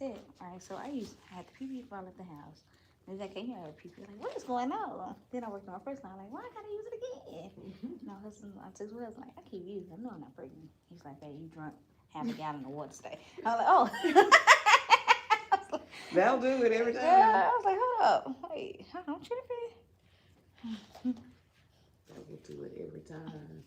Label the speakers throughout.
Speaker 1: it. All right, so I had the pee-pee before I left the house. Then I came here, I had pee-pee. Like, what is going on? Then I worked on my first line. Like, why I gotta use it again? My husband, I took his like, I keep using it. I know I'm not pregnant. He's like, hey, you drunk half a gallon of water today. I was like, oh.
Speaker 2: That'll do it every time.
Speaker 1: Yeah, I was like, hold up. Wait, I'm tripping.
Speaker 2: That will do it every time.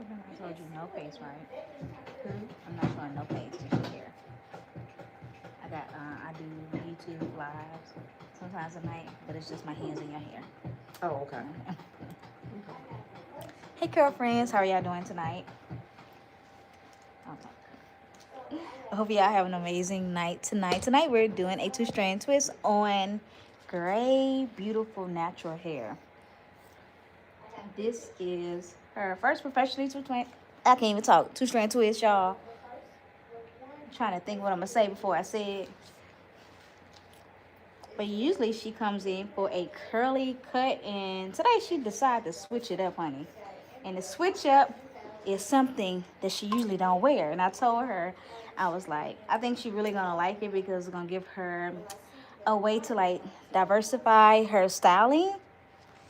Speaker 1: I told you no paste, right? I'm not showing no paste in your hair. I do YouTube lives sometimes at night, but it's just my hands in your hair.
Speaker 2: Oh, okay.
Speaker 1: Hey, girlfriends, how are y'all doing tonight? Okay. I hope y'all have an amazing night tonight. Tonight we're doing a two-strand twist on gray, beautiful, natural hair. This is her first professionally two-strand. I can't even talk. Two-strand twist, y'all. I'm trying to think what I'm gonna say before I say it. But usually she comes in for a curly cut, and today she decided to switch it up, honey. And the switch up is something that she usually don't wear. And I told her, I was like, I think she really gonna like it because it's gonna give her a way to like diversify her styling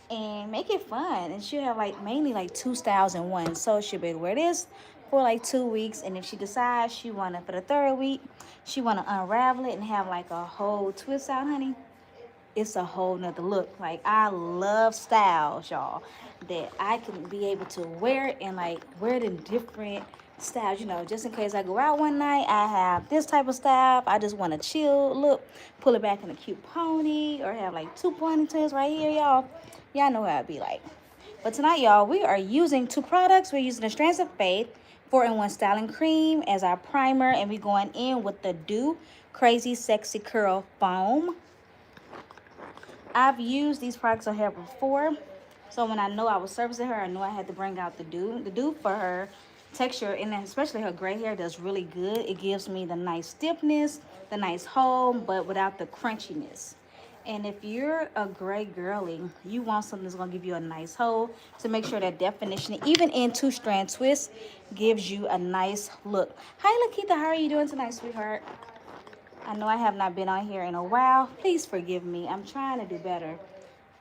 Speaker 1: and make it fun. And she'll have like mainly like two styles in one. So she'll be able to wear this for like 2 weeks, and if she decides she wanna for the third week, she wanna unravel it and have like a whole twist out, honey, it's a whole nother look. Like, I love styles, y'all, that I can be able to wear it and like wear it in different styles, you know, just in case I go out one night, I have this type of style. I just want a chill look, pull it back in a cute pony, or have like 2 ponytails right here, y'all know how it be like. But tonight, y'all, we are using 2 products. We're using the Strands of Faith 4-in-1 styling cream as our primer, and we're going in with the Do Crazy Sexy Curl Foam. I've used these products on her before, so when I know I was servicing her, I knew I had to bring out the Do for her texture, and especially her gray hair does really good. It gives me the nice stiffness, the nice hold, but without the crunchiness. And if you're a gray girly, you want something that's going to give you a nice hold to make sure that definition, even in two-strand twist, gives you a nice look. Hi, Lakita. How are you doing tonight, sweetheart? I know I have not been on here in a while. Please forgive me. I'm trying to do better.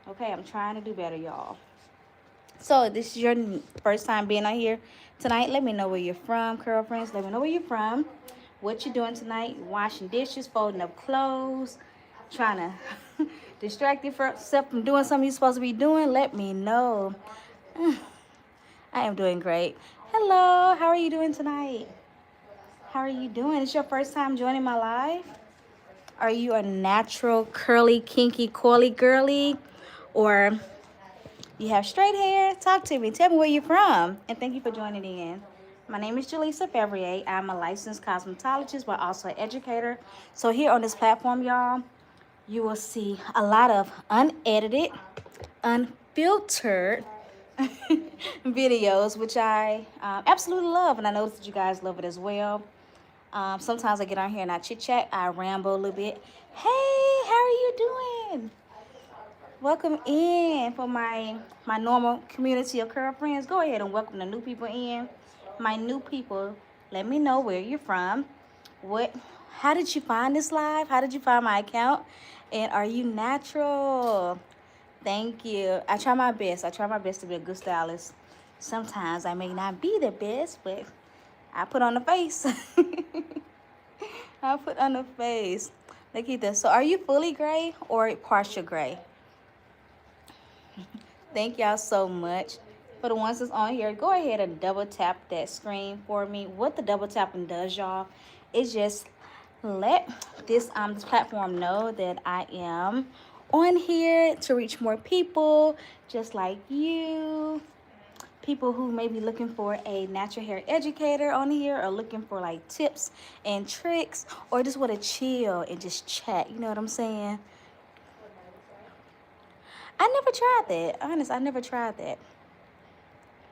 Speaker 1: Okay, I'm trying to do better, y'all. So this is your first time being on here tonight. Let me know where you're from, girlfriends. Let me know where you're from. What you doing tonight? Washing dishes, folding up clothes, trying to distract yourself from doing something you're supposed to be doing. Let me know. I am doing great. Hello, how are you doing tonight? How are you doing? It's your first time joining my live? Are you a natural, curly, kinky, coily girly? Or you have straight hair? Talk to me. Tell me where you're from. And thank you for joining in. My name is Jaleesa Fevrier. I'm a licensed cosmetologist, but also an educator. So here on this platform, y'all, you will see a lot of unedited, unfiltered videos, which I absolutely love. And I noticed that you guys love it as well. Sometimes I get on here and I chit chat. I ramble a little bit. Hey, how are you doing? Welcome in for my normal community of girlfriends. Go ahead and welcome the new people in. My new people, let me know where you're from. How did you find this live? How did you find my account? And are you natural? Thank you. I try my best. I try my best to be a good stylist. Sometimes I may not be the best, but I put on the face. I put on the face. Nikita, so are you fully gray or partial gray? Thank y'all so much. For the ones that's on here, go ahead and double tap that screen for me. What the double tapping does, y'all, is just let this platform know that I am on here to reach more people just like you. People who may be looking for a natural hair educator on here, or looking for like tips and tricks, or just want to chill and just chat. You know what I'm saying? I never tried that. Honest, I never tried that.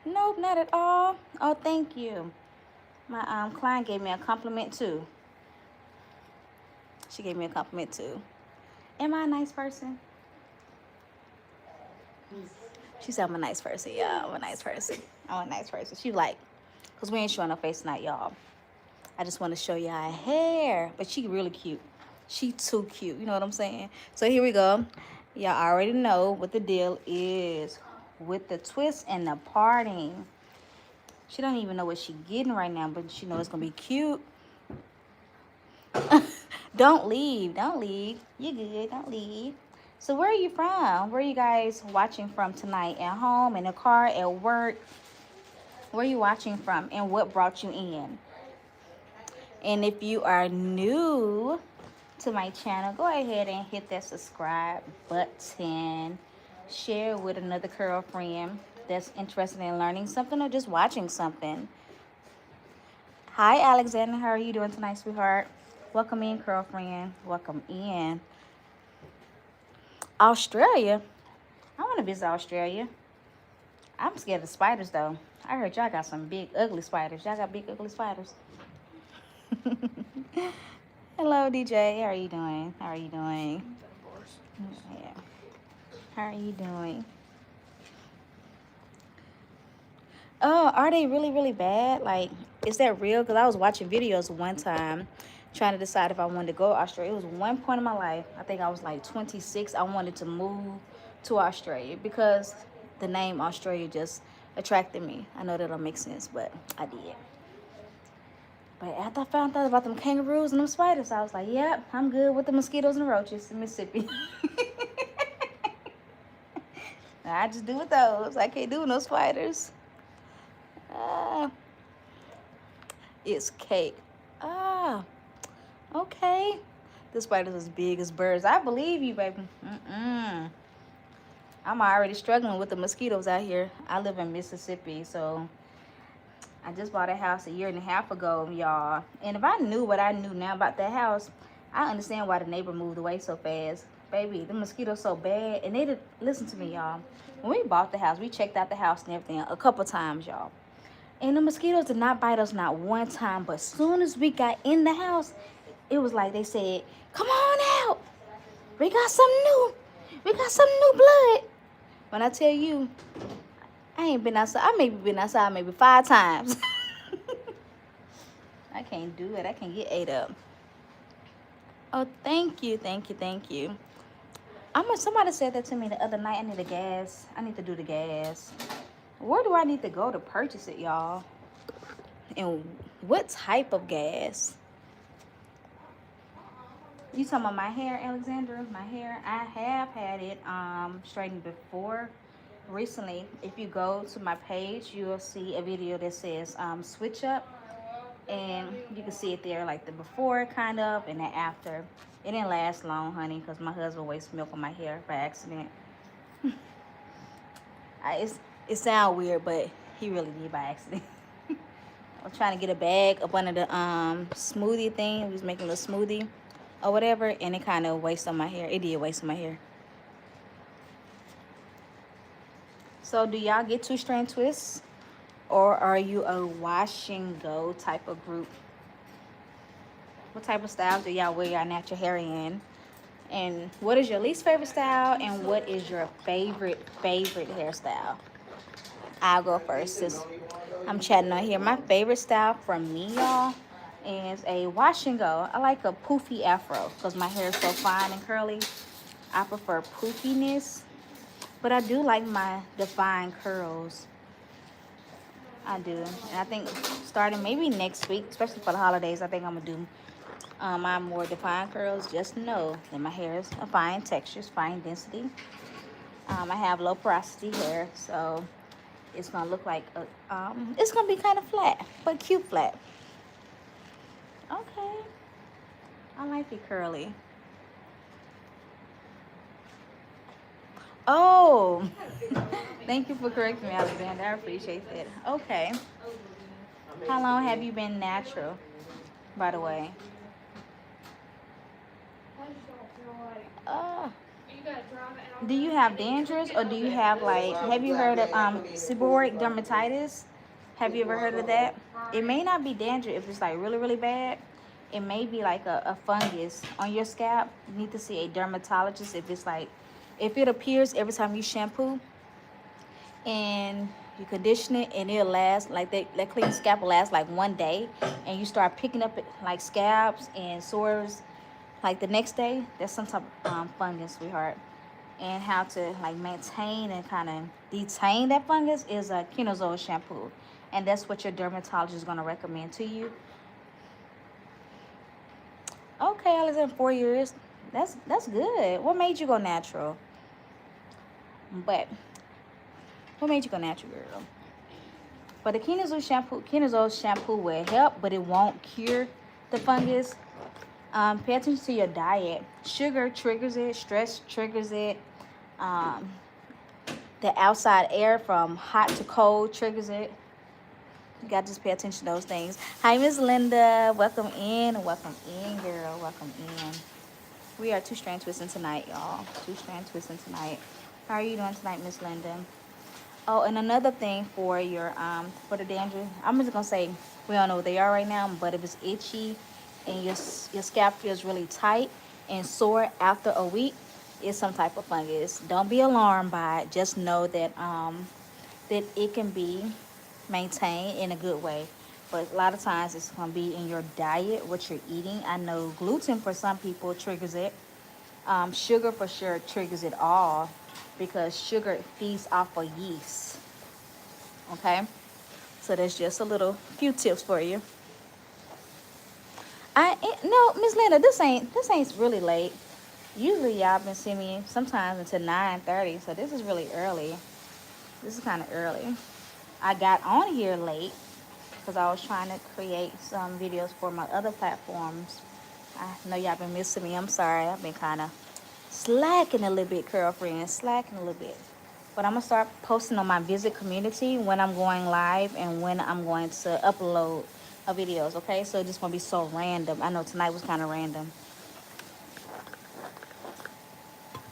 Speaker 1: Nope, not at all. Oh, thank you. My client gave me a compliment too. She gave me a compliment too. Am I a nice person? She said I'm a nice person, y'all. I'm a nice person. I'm a nice person. She like, because we ain't showing her face tonight, y'all. I just want to show y'all hair. But she really cute. She too cute. You know what I'm saying? So here we go. Y'all already know what the deal is with the twist and the parting. She don't even know what she getting right now, but she knows it's going to be cute. Don't leave. Don't leave. You good. Don't leave. So where are you from? Where are you guys watching from tonight? At home, in the car, at work? Where are you watching from, and what brought you in? And if you are new to my channel, go ahead and hit that subscribe button. Share with another girlfriend that's interested in learning something or just watching something. Hi, Alexander. How are you doing tonight, sweetheart? Welcome in, girlfriend. Welcome in. Australia? I want to visit Australia. I'm scared of spiders, though. I heard y'all got some big, ugly spiders. Y'all got big, ugly spiders. Hello, DJ. How are you doing? How are you doing? Yeah. How are you doing? Oh, are they really, really bad? Like, is that real? Because I was watching videos one time trying to decide if I wanted to go to Australia. It was one point in my life. I think I was like 26. I wanted to move to Australia because the name Australia just attracted me. I know that don't make sense, but I did. But after I found out about them kangaroos and them spiders, I was like, yep, I'm good with the mosquitoes and the roaches in Mississippi. I just do with those. I can't do with no spiders. It's cake. Okay. The spiders as big as birds. I believe you, baby. I'm already struggling with the mosquitoes out here. I live in Mississippi, so I just bought a house a year and a half ago, y'all. And if I knew what I knew now about that house, I understand why the neighbor moved away so fast. Baby, the mosquitoes so bad. And they didn't listen to me, y'all. When we bought the house, we checked out the house and everything a couple times, y'all. And the mosquitoes did not bite us not one time. But as soon as we got in the house, it was like they said, come on out. We got some new. We got some new blood. When I tell you, I ain't been outside. I maybe been outside maybe 5 times. I can't do it. I can't get ate up. Oh, thank you. Thank you. Thank you. Somebody said that to me the other night. I need a gas. I need to do the gas. Where do I need to go to purchase it, y'all? And what type of gas? You talking about my hair, Alexandra? My hair? I have had it straightened before. Recently, if you go to my page, you'll see a video that says switch up, and you can see it there, like the before kind of and the after. It didn't last long, honey, because my husband wastes milk on my hair by accident. It sounds weird, but he really did by accident. I was trying to get a bag up under the smoothie thing. We was making a smoothie or whatever, and it kind of wasted on my hair. It did waste on my hair. So do y'all get two-strand twists, or are you a wash and go type of group? What type of styles do y'all wear y'all natural hair in? And what is your least favorite style, and what is your favorite hairstyle? I'll go first since I'm chatting on here. My favorite style from me, y'all, is a wash and go. I like a poofy afro because my hair is so fine and curly. I prefer poofiness, but I do like my defined curls. I do. And I think starting maybe next week, especially for the holidays, I think I'm going to do my more defined curls. Just know that my hair is a fine texture, fine density. I have low porosity hair, so it's gonna look like it's gonna be kind of flat, but cute flat. Okay, I like it curly. Oh, thank you for correcting me, Alexander. I appreciate that. Okay, how long have you been natural, by the way? Uh, do you have dandruff, or do you have like? Have you heard of seborrheic dermatitis? Have you ever heard of that? It may not be dandruff if it's like really bad. It may be like a fungus on your scalp. You need to see a dermatologist if it's like, if it appears every time you shampoo and you condition it, and it'll last like that clean scalp will last like 1 day, and you start picking up like scabs and sores like the next day. That's some type of fungus, sweetheart. And how to like maintain and kind of detain that fungus is a Kenazole shampoo, and that's what your dermatologist is going to recommend to you. Okay, I was in 4 years. That's good. What made you go natural? But what made you go natural, girl? But the Kenazole shampoo will help, but it won't cure the fungus. Pay attention to your diet. Sugar triggers it. Stress triggers it. The outside air from hot to cold triggers it. You got to just pay attention to those things. Hi, Miss Linda. Welcome in, girl. Welcome in. We are two-strand twisting tonight, y'all. Two-strand twisting tonight. How are you doing tonight, Miss Linda? Oh, and another thing for your for the dandruff, I'm just gonna say we don't know what they are right now, but if it's itchy and your scalp feels really tight and sore after a week, it's some type of fungus. Don't be alarmed by it. Just know that that it can be maintained in a good way. But a lot of times it's going to be in your diet, what you're eating. I know gluten for some people triggers it. Sugar for sure triggers it all, because sugar feeds off of yeast. Okay? So that's just a few tips for you. No, Miss Linda, this ain't really late. Usually y'all been seeing me sometimes until 9:30, so this is really early. This is kind of early. I got on here late because I was trying to create some videos for my other platforms. I know y'all been missing me. I'm sorry. I've been kind of slacking a little bit, girlfriend. Slacking a little bit. But I'm going to start posting on my visit community when I'm going live and when I'm going to upload videos, okay? So it's just going to be so random. I know tonight was kind of random.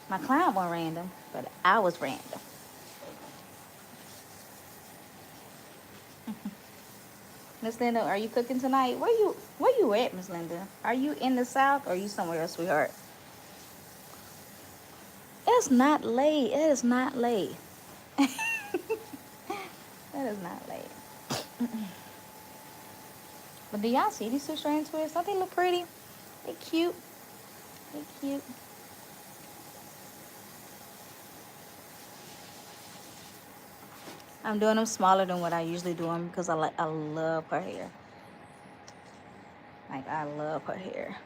Speaker 1: My client wasn't random, but I was random. Miss Linda, are you cooking tonight? Where you at, Miss Linda? Are you in the South or are you somewhere else, sweetheart? It's not late. It is not late. It is not late. But do y'all see these two-strand twists? Don't they look pretty? They cute. They cute. I'm doing them smaller than what I usually do them because I love her hair. Like, I love her hair.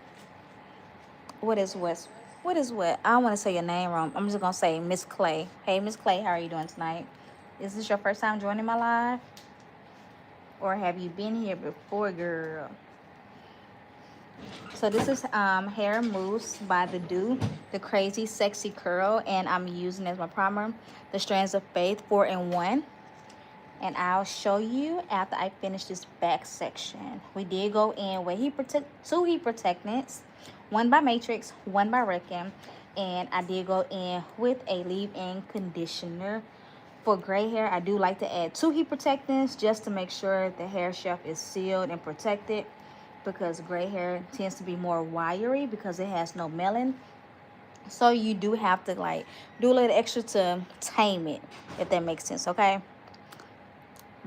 Speaker 1: What is West? What is what? I don't want to say your name wrong. I'm just gonna say Miss Clay. Hey, Miss Clay, how are you doing tonight? Is this your first time joining my live, or have you been here before, girl? So this is hair mousse by the the crazy sexy curl, and I'm using as my primer the Strands of Faith 4-in-1. And I'll show you after I finish this back section. We did go in with two heat protectants, one by Matrix, one by Reckin, and I did go in with a leave-in conditioner. For gray hair, I do like to add two heat protectants just to make sure the hair shaft is sealed and protected, because gray hair tends to be more wiry because it has no melon. So you do have to like do a little extra to tame it, if that makes sense, okay?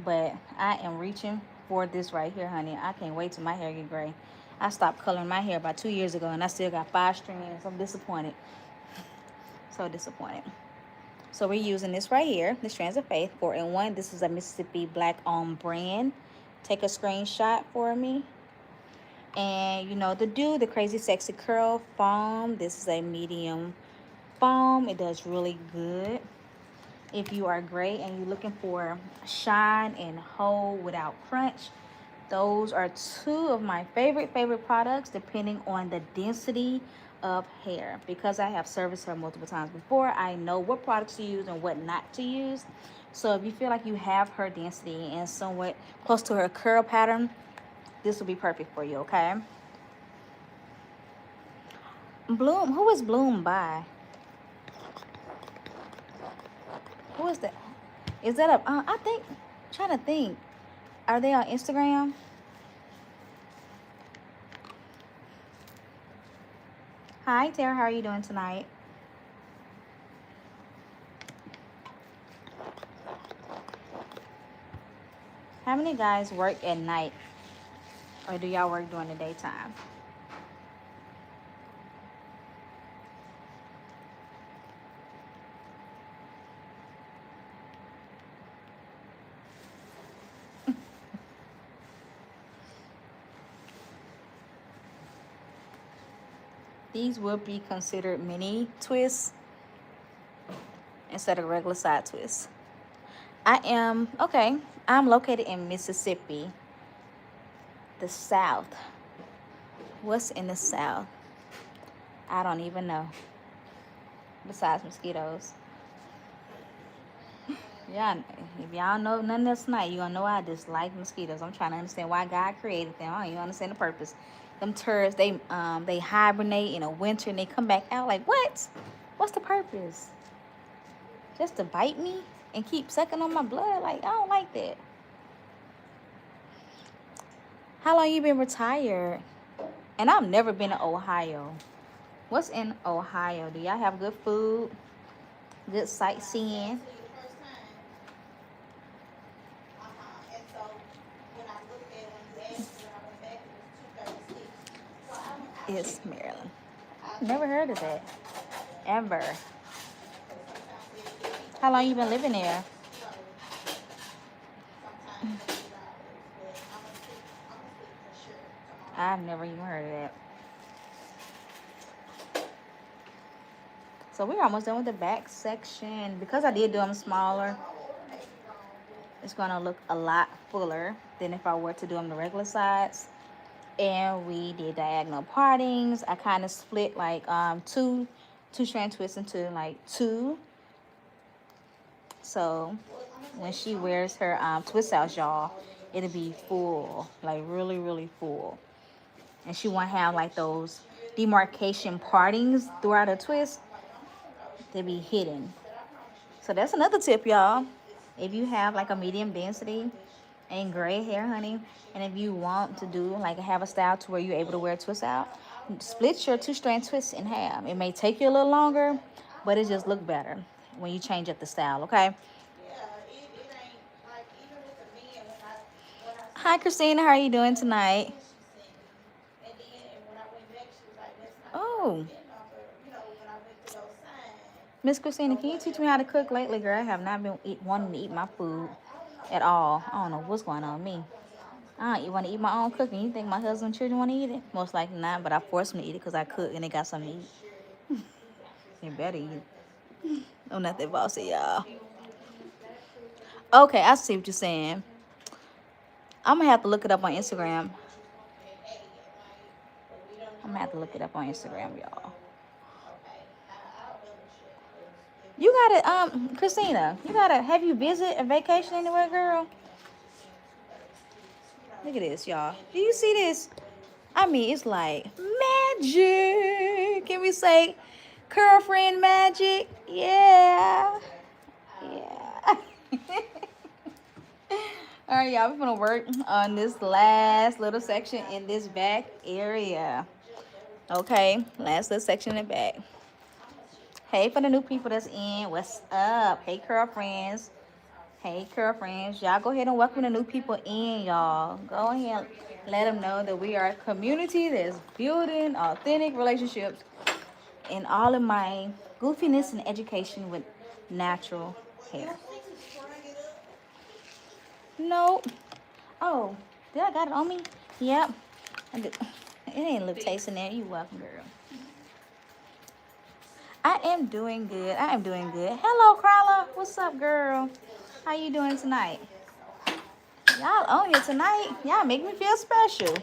Speaker 1: But I am reaching for this right here, honey. I can't wait till my hair get gray. I stopped coloring my hair about 2 years ago, and I still got 5 strands. I'm disappointed. So disappointed. So we're using this right here, the Strands of Faith 4-in-1. This is a Mississippi Black owned brand. Take a screenshot for me. And you know the crazy sexy curl foam. This is a medium foam. It does really good. If you are gray and you're looking for shine and hold without crunch, those are two of my favorite products, depending on the density of hair. Because I have serviced her multiple times before, I know what products to use and what not to use. So if you feel like you have her density and somewhat close to her curl pattern, this will be perfect for you, okay? Bloom, who is Bloom by? Who is that? Is that a, I think, I'm trying to think. Are they on Instagram? Hi, Tara. How are you doing tonight? How many guys work at night? Or do y'all work during the daytime? These will be considered mini twists instead of regular side twists. I'm located in Mississippi, the South. What's in the South? I don't even know. Besides mosquitoes. Yeah, if y'all know nothing else tonight, you're gonna know I dislike mosquitoes. I'm trying to understand why God created them. I don't even understand the purpose. Them turds, they hibernate in the winter and they come back out like, what? What's the purpose? Just to bite me and keep sucking on my blood? Like, I don't like that. How long you been retired? And I've never been to Ohio. What's in Ohio? Do y'all have good food? Good sightseeing? It's Maryland. Never heard of that. Ever. How long you been living there? I've never even heard of that. So we're almost done with the back section. Because I did do them smaller, it's gonna look a lot fuller than if I were to do them the regular sides. And we did diagonal partings. I kind of split like two-strand twists into like two. So when she wears her twist outs, y'all, it'll be full, like really, really full. And she won't have like those demarcation partings throughout her twist. They'll be hidden. So that's another tip, y'all. If you have like a medium density and gray hair, honey, and if you want to do like have a style to where you're able to wear twists out, split your two-strand twists in half. It may take you a little longer, but it just look better when you change up the style, okay? Hi, Christina. How are you doing tonight? Oh. Miss Christina, can you teach me how to cook lately, girl? I have not been wanting to eat my food. at all. I don't know what's going on with me. I don't want to eat my own cooking. You think my husband and children want to eat it? Most likely not, but I force them to eat it because I cook and they got something to eat. They better eat it. I'm not that bossy, y'all. Okay, I see what you're saying. I'm going to have to look it up on Instagram. I'm going to have to look it up on Instagram, y'all. You gotta, Christina, have you visit a vacation anywhere, girl? Look at this, y'all. Do you see this? I mean, it's like magic. Can we say girlfriend magic? Yeah. Yeah. All right, y'all, we're gonna work on this last little section in this back area. Okay, last little section in the back. Hey, for the new people that's in, what's up? Hey, girlfriends. Hey, girlfriends. Y'all go ahead and welcome the new people in, y'all. Go ahead and let them know that we are a community that's building authentic relationships in all of my goofiness and education with natural hair. No. Oh, did I got it on me? Yep. I did. It ain't a little taste in there. You welcome, girl. I am doing good. I am doing good. Hello, Carla. What's up, girl? How you doing tonight? Y'all on here tonight. Y'all make me feel special.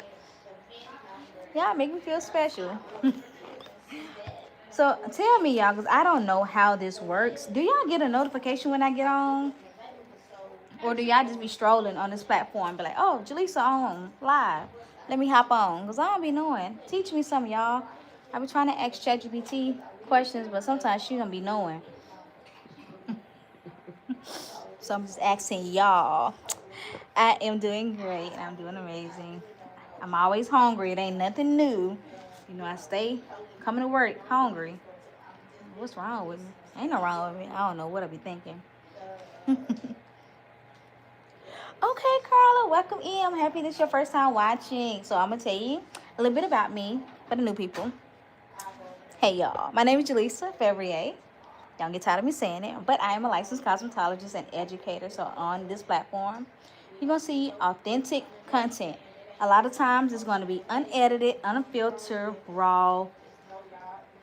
Speaker 1: Y'all make me feel special. So tell me, y'all, because I don't know how this works. Do y'all get a notification when I get on? Or do y'all just be strolling on this platform? Be like, oh, Jaleesa on live. Let me hop on. Because I don't be knowing. Teach me some, y'all. I be trying to ask ChatGPT questions, but sometimes she don't be knowing. So I'm just asking y'all. I am doing great. I'm doing amazing. I'm always hungry. It ain't nothing new. You know, I stay coming to work hungry. What's wrong with me? Ain't no wrong with me. I don't know what I be thinking. Okay, Carla, welcome in. I'm happy this is your first time watching. So I'm going to tell you a little bit about me for the new people. Hey, y'all. My name is Jaleesa Fevrier. Don't get tired of me saying it. But I am a licensed cosmetologist and educator. So on this platform, you're going to see authentic content. A lot of times it's going to be unedited, unfiltered, raw,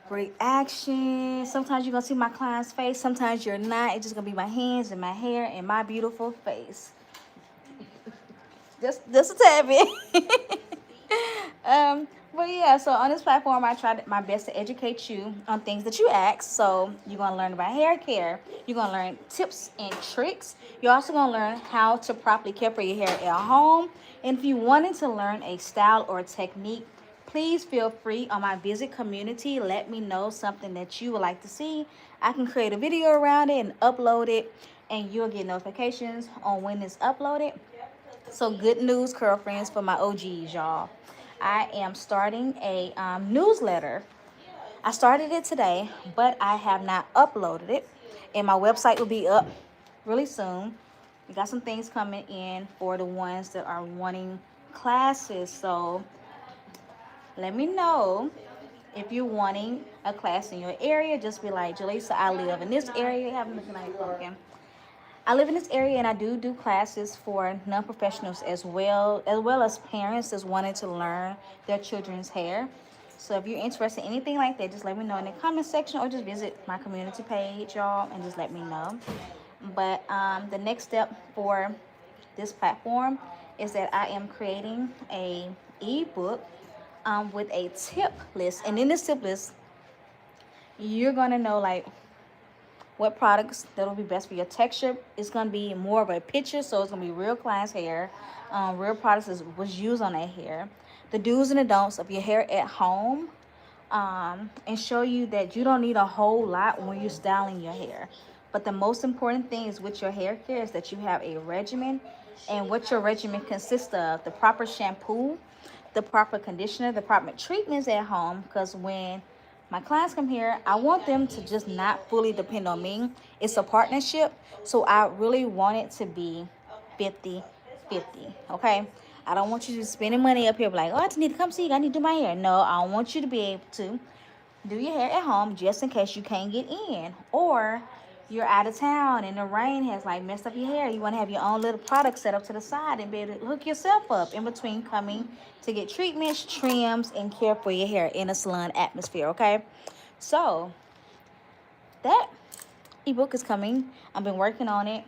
Speaker 1: reaction. Sometimes you're going to see my client's face. Sometimes you're not. It's just going to be my hands and my hair and my beautiful face. Just a tad bit. But yeah, so on this platform, I try my best to educate you on things that you ask. So you're going to learn about hair care. You're going to learn tips and tricks. You're also going to learn how to properly care for your hair at home. And if you wanted to learn a style or a technique, please feel free on my visit community. Let me know something that you would like to see. I can create a video around it and upload it, and you'll get notifications on when it's uploaded. So good news, girlfriends, for my OGs, y'all. I am starting a newsletter. I started it today, but I have not uploaded it. And my website will be up really soon. We got some things coming in for the ones that are wanting classes. So let me know if you're wanting a class in your area. Just be like, Jaleesa, I live in this area. Have a look at pumpkin. I live in this area, and I do classes for non-professionals as well as parents that's wanting to learn their children's hair. So if you're interested in anything like that, just let me know in the comment section or just visit my community page, y'all, and just let me know. But the next step for this platform is that I am creating a ebook with a tip list. And in this tip list, you're going to know, like, what products that will be best for your texture. It's going to be more of a picture, so it's going to be real client's hair. Real products was used on that hair. The do's and the don'ts of your hair at home, and show you that you don't need a whole lot when you're styling your hair. But the most important thing is with your hair care is that you have a regimen, and what your regimen consists of: the proper shampoo, the proper conditioner, the proper treatments at home. Because when my clients come here, I want them to just not fully depend on me. It's a partnership, so I really want it to be 50-50, okay? I don't want you to be spending money up here like, oh, I just need to come see you, I need to do my hair. No, I want you to be able to do your hair at home just in case you can't get in. Or you're out of town and the rain has like messed up your hair. You want to have your own little product set up to the side and be able to hook yourself up in between coming to get treatments, trims, and care for your hair in a salon atmosphere, okay? So that ebook is coming. I've been working on it.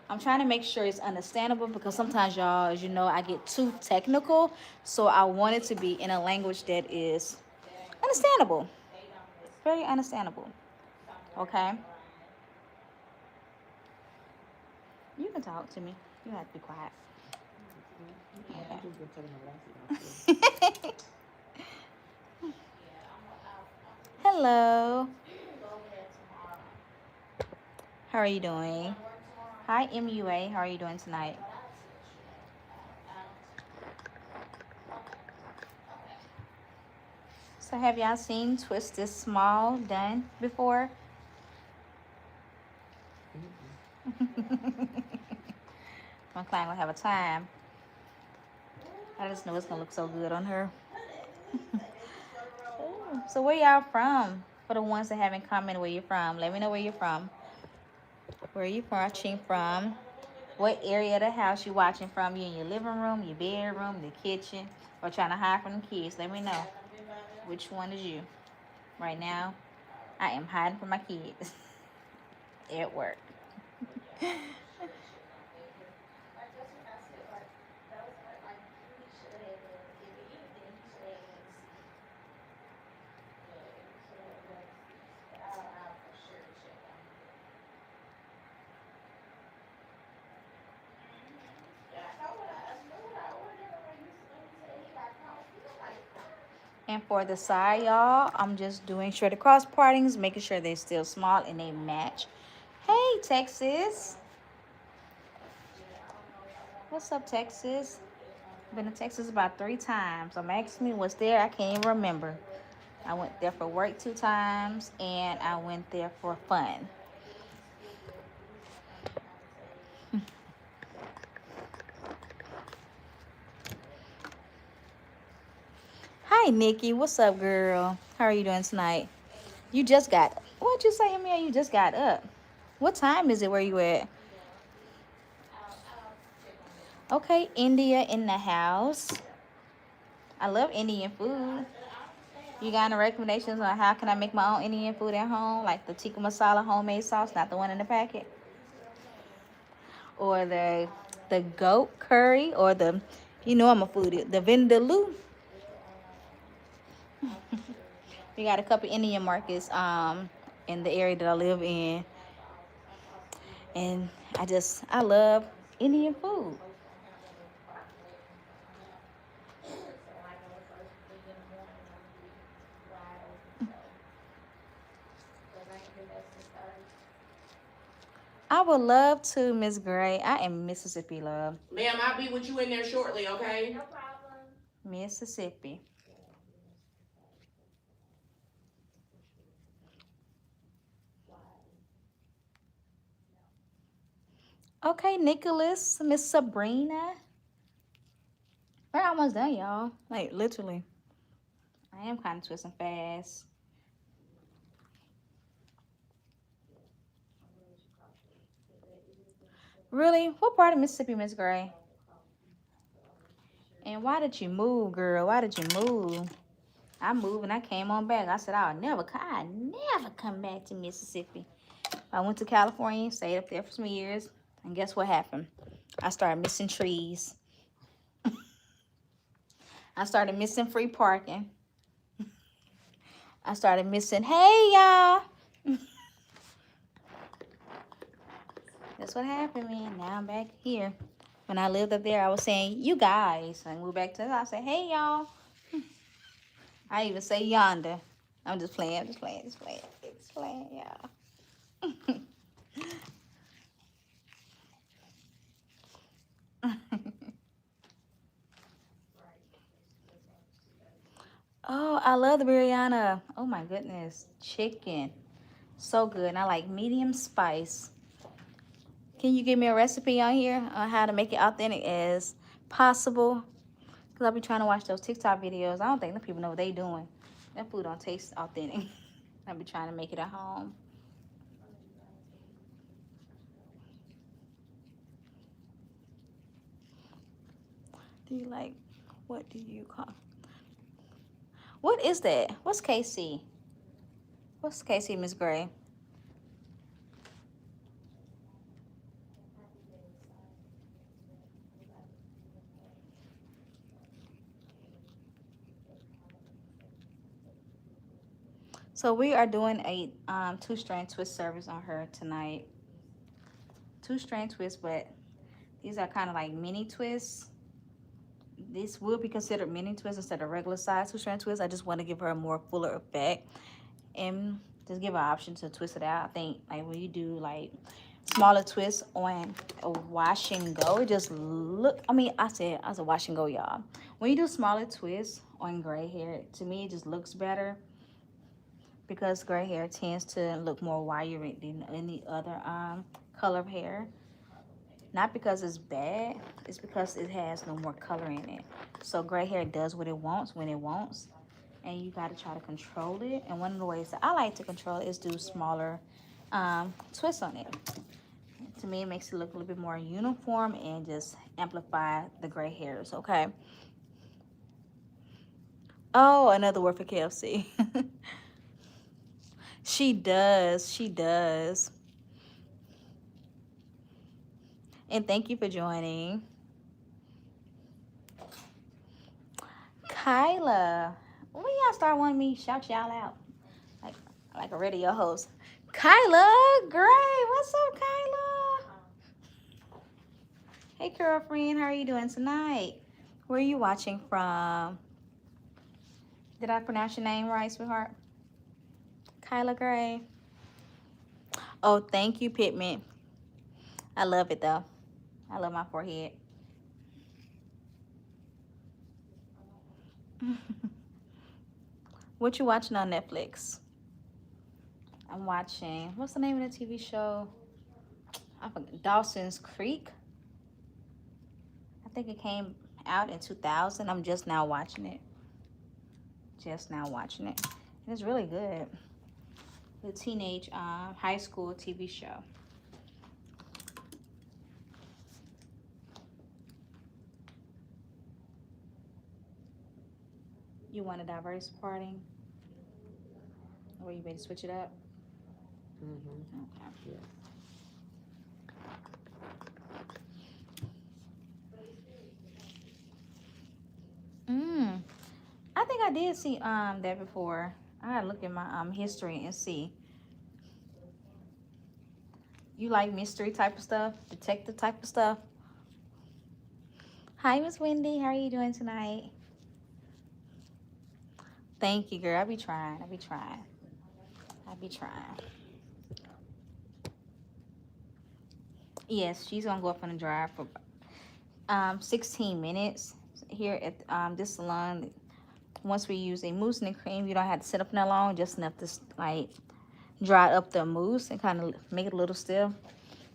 Speaker 1: I'm trying to make sure it's understandable because sometimes, y'all, as you know, I get too technical. So I want it to be in a language that is understandable. Very understandable. Okay? You can talk to me. You have to be quiet.
Speaker 2: I'm just gonna take my glasses off.
Speaker 1: Hello. How are you doing? Hi, MUA. How are you doing tonight? So have y'all seen Twist This Small done before? My client will have a time. I just know it's gonna look so good on her. Ooh, so where y'all from? For the ones that haven't commented where you're from, let me know where you're from. Where you watching from? What area of the house you watching from? You in your living room, your bedroom, the kitchen, or trying to hide from the kids? Let me know. Which one is you? Right now, I am hiding from my kids at work. And for the side, y'all, I'm just doing short cross partings, making sure they're still small and they match. Hey, Texas. What's up, Texas? Been to Texas about 3 times. I'm asking me what's there. I can't even remember. I went there for work 2 times, and I went there for fun. Hi, Nikki. What's up, girl? How are you doing tonight? You just got... What'd you say, Emil? You just got up. What time is it where you at? Okay, India in the house. I love Indian food. You got any recommendations on how can I make my own Indian food at home? Like the tikka masala homemade sauce, not the one in the packet? Or the goat curry, or the, you know I'm a foodie, the vindaloo. We got a couple Indian markets in the area that I live in. And I love Indian food. I would love to, Miss Gray. I am Mississippi, love.
Speaker 3: Ma'am, I'll be with you in there shortly, okay?
Speaker 1: No problem. Mississippi. Okay, Nicholas, Miss Sabrina. We're almost done, y'all. Like, literally. I am kind of twisting fast. Really? What part of Mississippi, Miss Gray? And why did you move, girl? Why did you move? I moved and I came on back. I said I'll never come back to Mississippi. I went to California, stayed up there for some years, and guess what happened? I started missing trees. I started missing free parking. I started missing, hey y'all. That's what happened, man. Now I'm back here. When I lived up there, I was saying, you guys. I moved back to the house. I said, hey y'all. I even say yonder. I'm just playing, y'all. Oh, I love the biryani. Oh my goodness. Chicken. So good. And I like medium spice. Can you give me a recipe on here on how to make it authentic as possible? Because I'll be trying to watch those TikTok videos. I don't think the people know what they doing. That food don't taste authentic. I'll be trying to make it at home. Do you like, what do you call? What is that? What's KC? What's KC, Miss Gray? So we are doing a two-strand twist service on her tonight. Two-strand twist, but these are kind of like mini twists. This will be considered mini twist instead of regular size two-strand twist. I just want to give her a more fuller effect and just give her an option to twist it out. I think like when you do like smaller twists on a wash and go, it just look, I said wash and go, y'all. When you do smaller twists on gray hair, to me it just looks better because gray hair tends to look more wiry than any other color of hair. Not because it's bad, it's because it has no more color in it. So gray hair does what it wants when it wants, and you got to try to control it. And one of the ways that I like to control it is do smaller twists on it. To me, it makes it look a little bit more uniform and just amplify the gray hairs, okay? Oh, another word for KFC. She does. She does. And thank you for joining. Kyla. When y'all start wanting me to shout y'all out? Like a radio host. Kyla Gray. What's up, Kyla? Hey, girlfriend. How are you doing tonight? Where are you watching from? Did I pronounce your name right, sweetheart? Kyla Gray. Oh, thank you, Pitman. I love it, though. I love my forehead. What you watching on Netflix? I'm watching, what's the name of the TV show? I forgot, Dawson's Creek. I think it came out in 2000. I'm just now watching it. Just now watching it. And it's really good. The teenage high school TV show. You want a diverse party? Or you ready to switch it up?
Speaker 2: Mm-hmm.
Speaker 1: Okay.
Speaker 2: Yes.
Speaker 1: I think I did see that before. I gotta look at my history and see. You like mystery type of stuff? Detective type of stuff? Hi, Miss Wendy. How are you doing tonight? Thank you, girl. I be trying. Yes, she's gonna go up on the drive for 16 minutes here at this salon. Once we use a mousse and cream, you don't have to sit up in that long, just enough to like dry up the mousse and kind of make it a little stiff.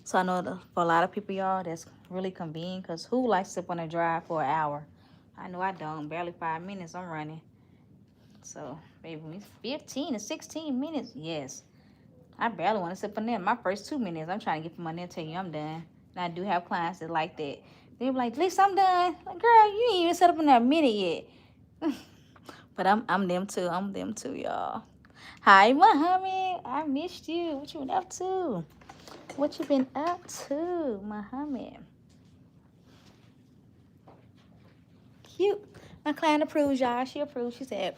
Speaker 1: So I know for a lot of people, y'all, that's really convenient, because who likes to sit on a drive for an hour? I know I don't. Barely 5 minutes I'm running. So baby, 15 to 16 minutes, yes. I barely want to sit on there. My first 2 minutes, I'm trying to get from my there till you I'm done. And I do have clients that like that. They be like, Lisa, I'm done. Like, girl, you ain't even set up in that minute yet. But I'm them too. I'm them too, y'all. Hi, Muhammad. I missed you. What you been up to? What you been up to, Muhammad? Cute. My client approves, y'all. She approves. She said,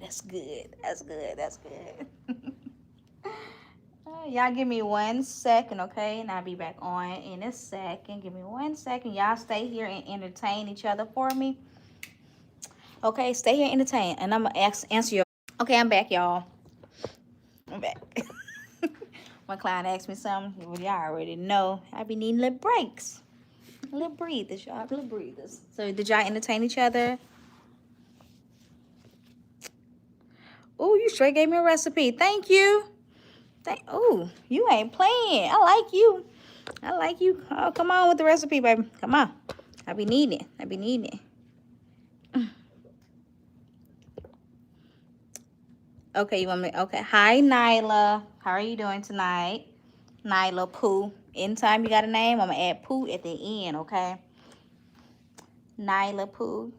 Speaker 1: that's good. That's good. That's good. Y'all give me 1 second, okay? And I'll be back on in a second. Give me 1 second. Y'all stay here and entertain each other for me. Okay, stay here and entertain. And I'm going to answer your... Okay, I'm back, y'all. I'm back. My client asked me something. Well, y'all already know. I be needing little breaks. Little breathers, y'all. Little breathers. So, did y'all entertain each other? Oh, you straight gave me a recipe. Thank you. Oh, you ain't playing. I like you. I like you. Oh, come on with the recipe, baby. Come on. I be needing it. I be needing it. Okay, you want me? Okay. Hi, Nyla. How are you doing tonight? Nyla Pooh. Anytime you got a name, I'm going to add Pooh at the end, okay? Nyla Pooh.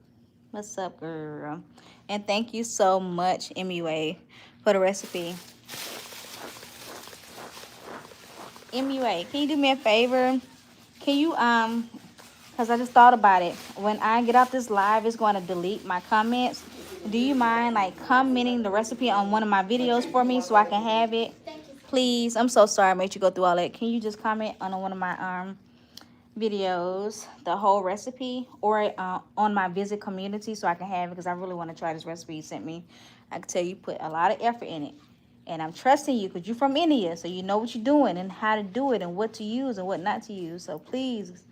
Speaker 1: What's up, girl? And thank you so much, MUA, for the recipe. MUA, can you do me a favor? Can you, because I just thought about it. When I get off this live, it's going to delete my comments. Do you mind, like, commenting the recipe on one of my videos for me so I can have it? Please. I'm so sorry I made you go through all that. Can you just comment on one of my videos, the whole recipe, or on my visit community so I can have it, because I really want to try this recipe you sent me. I can tell you put a lot of effort in it. And I'm trusting you because you're from India, so you know what you're doing and how to do it and what to use and what not to use. So please,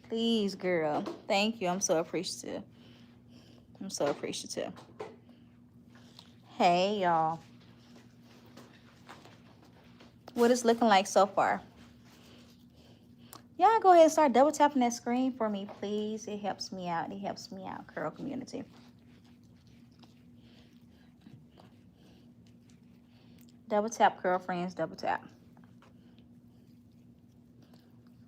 Speaker 1: please, girl. Thank you. I'm so appreciative. I'm so appreciative. Hey, y'all. What it's looking like so far. Y'all go ahead and start double tapping that screen for me, please. It helps me out. It helps me out, curl community. Double tap, curl friends, double tap.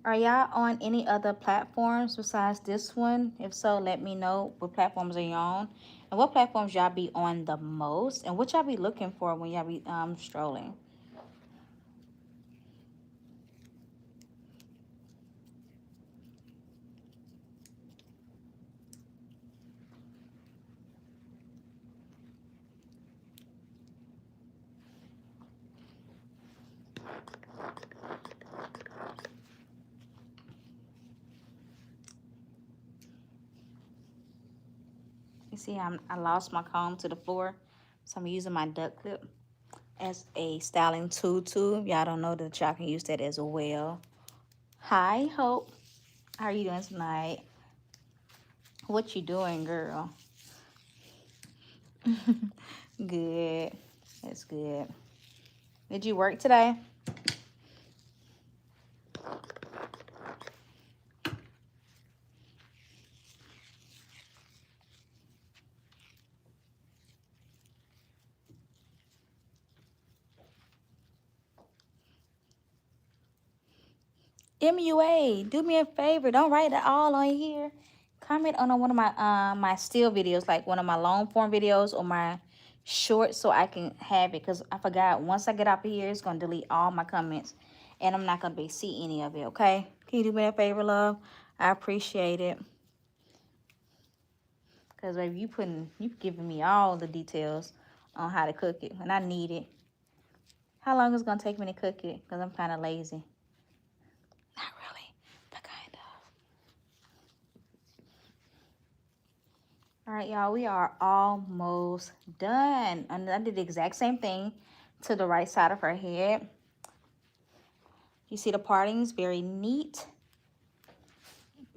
Speaker 1: Are y'all on any other platforms besides this one? If so, let me know what platforms are you on and what platforms y'all be on the most and what y'all be looking for when y'all be strolling. You see, I lost my comb to the floor, so I'm using my duck clip as a styling tool too. Y'all don't know that y'all can use that as well. Hi, Hope. How are you doing tonight? What you doing, girl? Good. That's good. Did you work today? MUA, do me a favor. Don't write it all on here. Comment on one of my still videos, like one of my long form videos or my short, so I can have it. Because I forgot, once I get up here, it's going to delete all my comments. And I'm not going to see any of it, okay? Can you do me a favor, love? I appreciate it. Because, baby, you giving me all the details on how to cook it. And I need it. How long is it going to take me to cook it? Because I'm kind of lazy. Not really, but kind of. All right, y'all, we are almost done. And I did the exact same thing to the right side of her head. You see the partings? Very neat.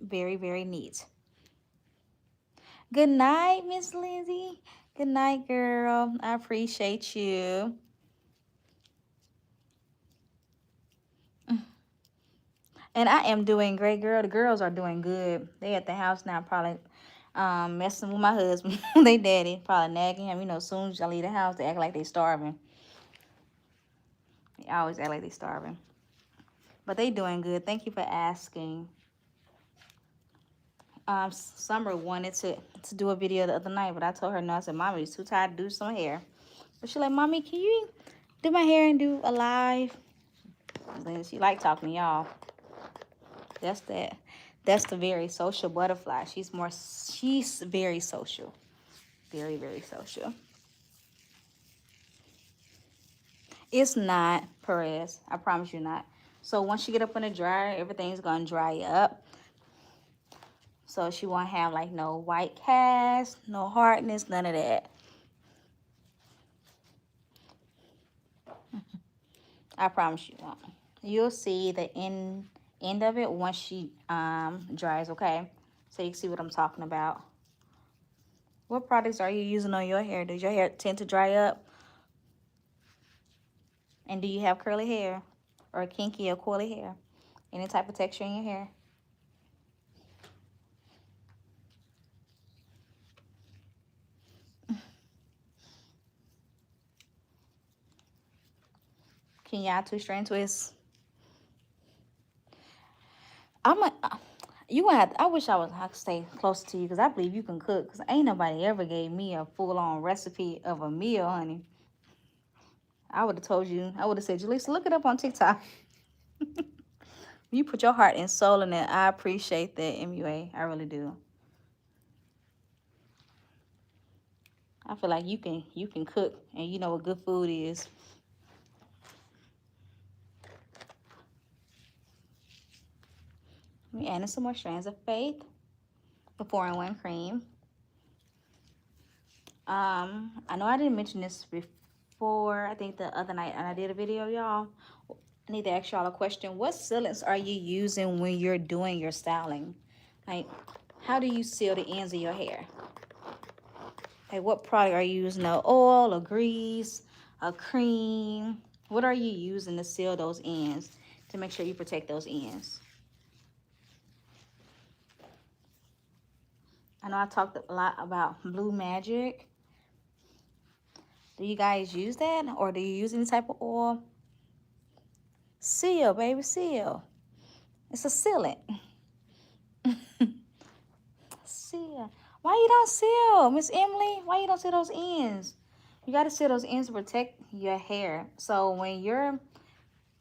Speaker 1: Very, very neat. Good night, Miss Lindsay. Good night, girl. I appreciate you. And I am doing great, girl. The girls are doing good. They at the house now, probably messing with my husband. They daddy, probably nagging him. You know, as soon as I leave the house, they act like they starving. They always act like they starving. But they doing good. Thank you for asking. Summer wanted to do a video the other night, but I told her no. I said, Mommy's too tired to do some hair. But she like, Mommy, can you do my hair and do a live? And she like talking to y'all. That's that. That's the very social butterfly. She's very social. Very, very social. It's not, Perez. I promise you not. So once you get up in the dryer, everything's going to dry up. So she won't have like no white cast, no hardness, none of that. I promise you won't. You'll see the end of it once she dries, okay? So you can see what I'm talking about. What products are you using on your hair? Does your hair tend to dry up? And do you have curly hair or kinky or coily hair? Any type of texture in your hair? Can y'all two-strand twist? You gonna have I wish I could stay closer to you because I believe you can cook. Because ain't nobody ever gave me a full-on recipe of a meal, honey. I would have told you. I would have said, Julissa, look it up on TikTok. You put your heart and soul in it. I appreciate that, MUA. I really do. I feel like you can cook and you know what good food is. Let me add in some more strands of faith. The 4-in-1 cream. I know I didn't mention this before. I think the other night, and I did a video, y'all. I need to ask y'all a question. What sealants are you using when you're doing your styling? Like, how do you seal the ends of your hair? Like, what product are you using? A oil, a grease, a cream? What are you using to seal those ends to make sure you protect those ends? I know I talked a lot about Blue Magic. Do you guys use that? Or do you use any type of oil? Seal, baby, seal. It's a sealant. Seal. Why you don't seal, Miss Emily? Why you don't seal those ends? You got to seal those ends to protect your hair. So when you're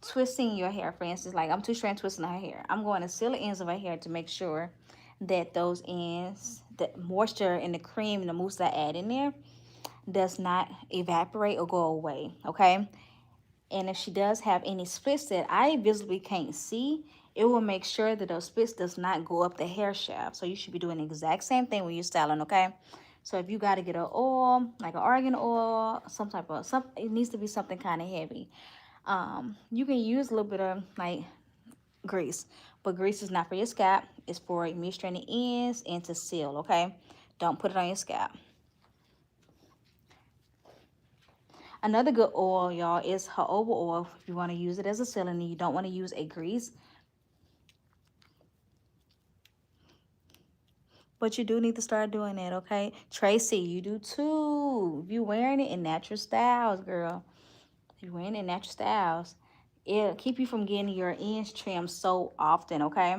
Speaker 1: twisting your hair, for instance, like I'm two-strand twisting her hair, I'm going to seal the ends of her hair to make sure that those ends, the moisture and the cream and the mousse that I add in there does not evaporate or go away, okay? And if she does have any splits that I visibly can't see, it will make sure that those splits does not go up the hair shaft. So you should be doing the exact same thing when you're styling, okay? So if you got to get an oil, like an argan oil, it needs to be something kind of heavy. You can use a little bit of like grease, but grease is not for your scalp. It's for mid-strand ends and to seal, okay? Don't put it on your scalp. Another good oil, y'all, is jojoba oil. If you want to use it as a sealant and you don't want to use a grease. But you do need to start doing that, okay? Tracy, you do too. If you're wearing it in natural styles, girl. If you're wearing it in natural styles, it'll keep you from getting your ends trimmed so often, okay?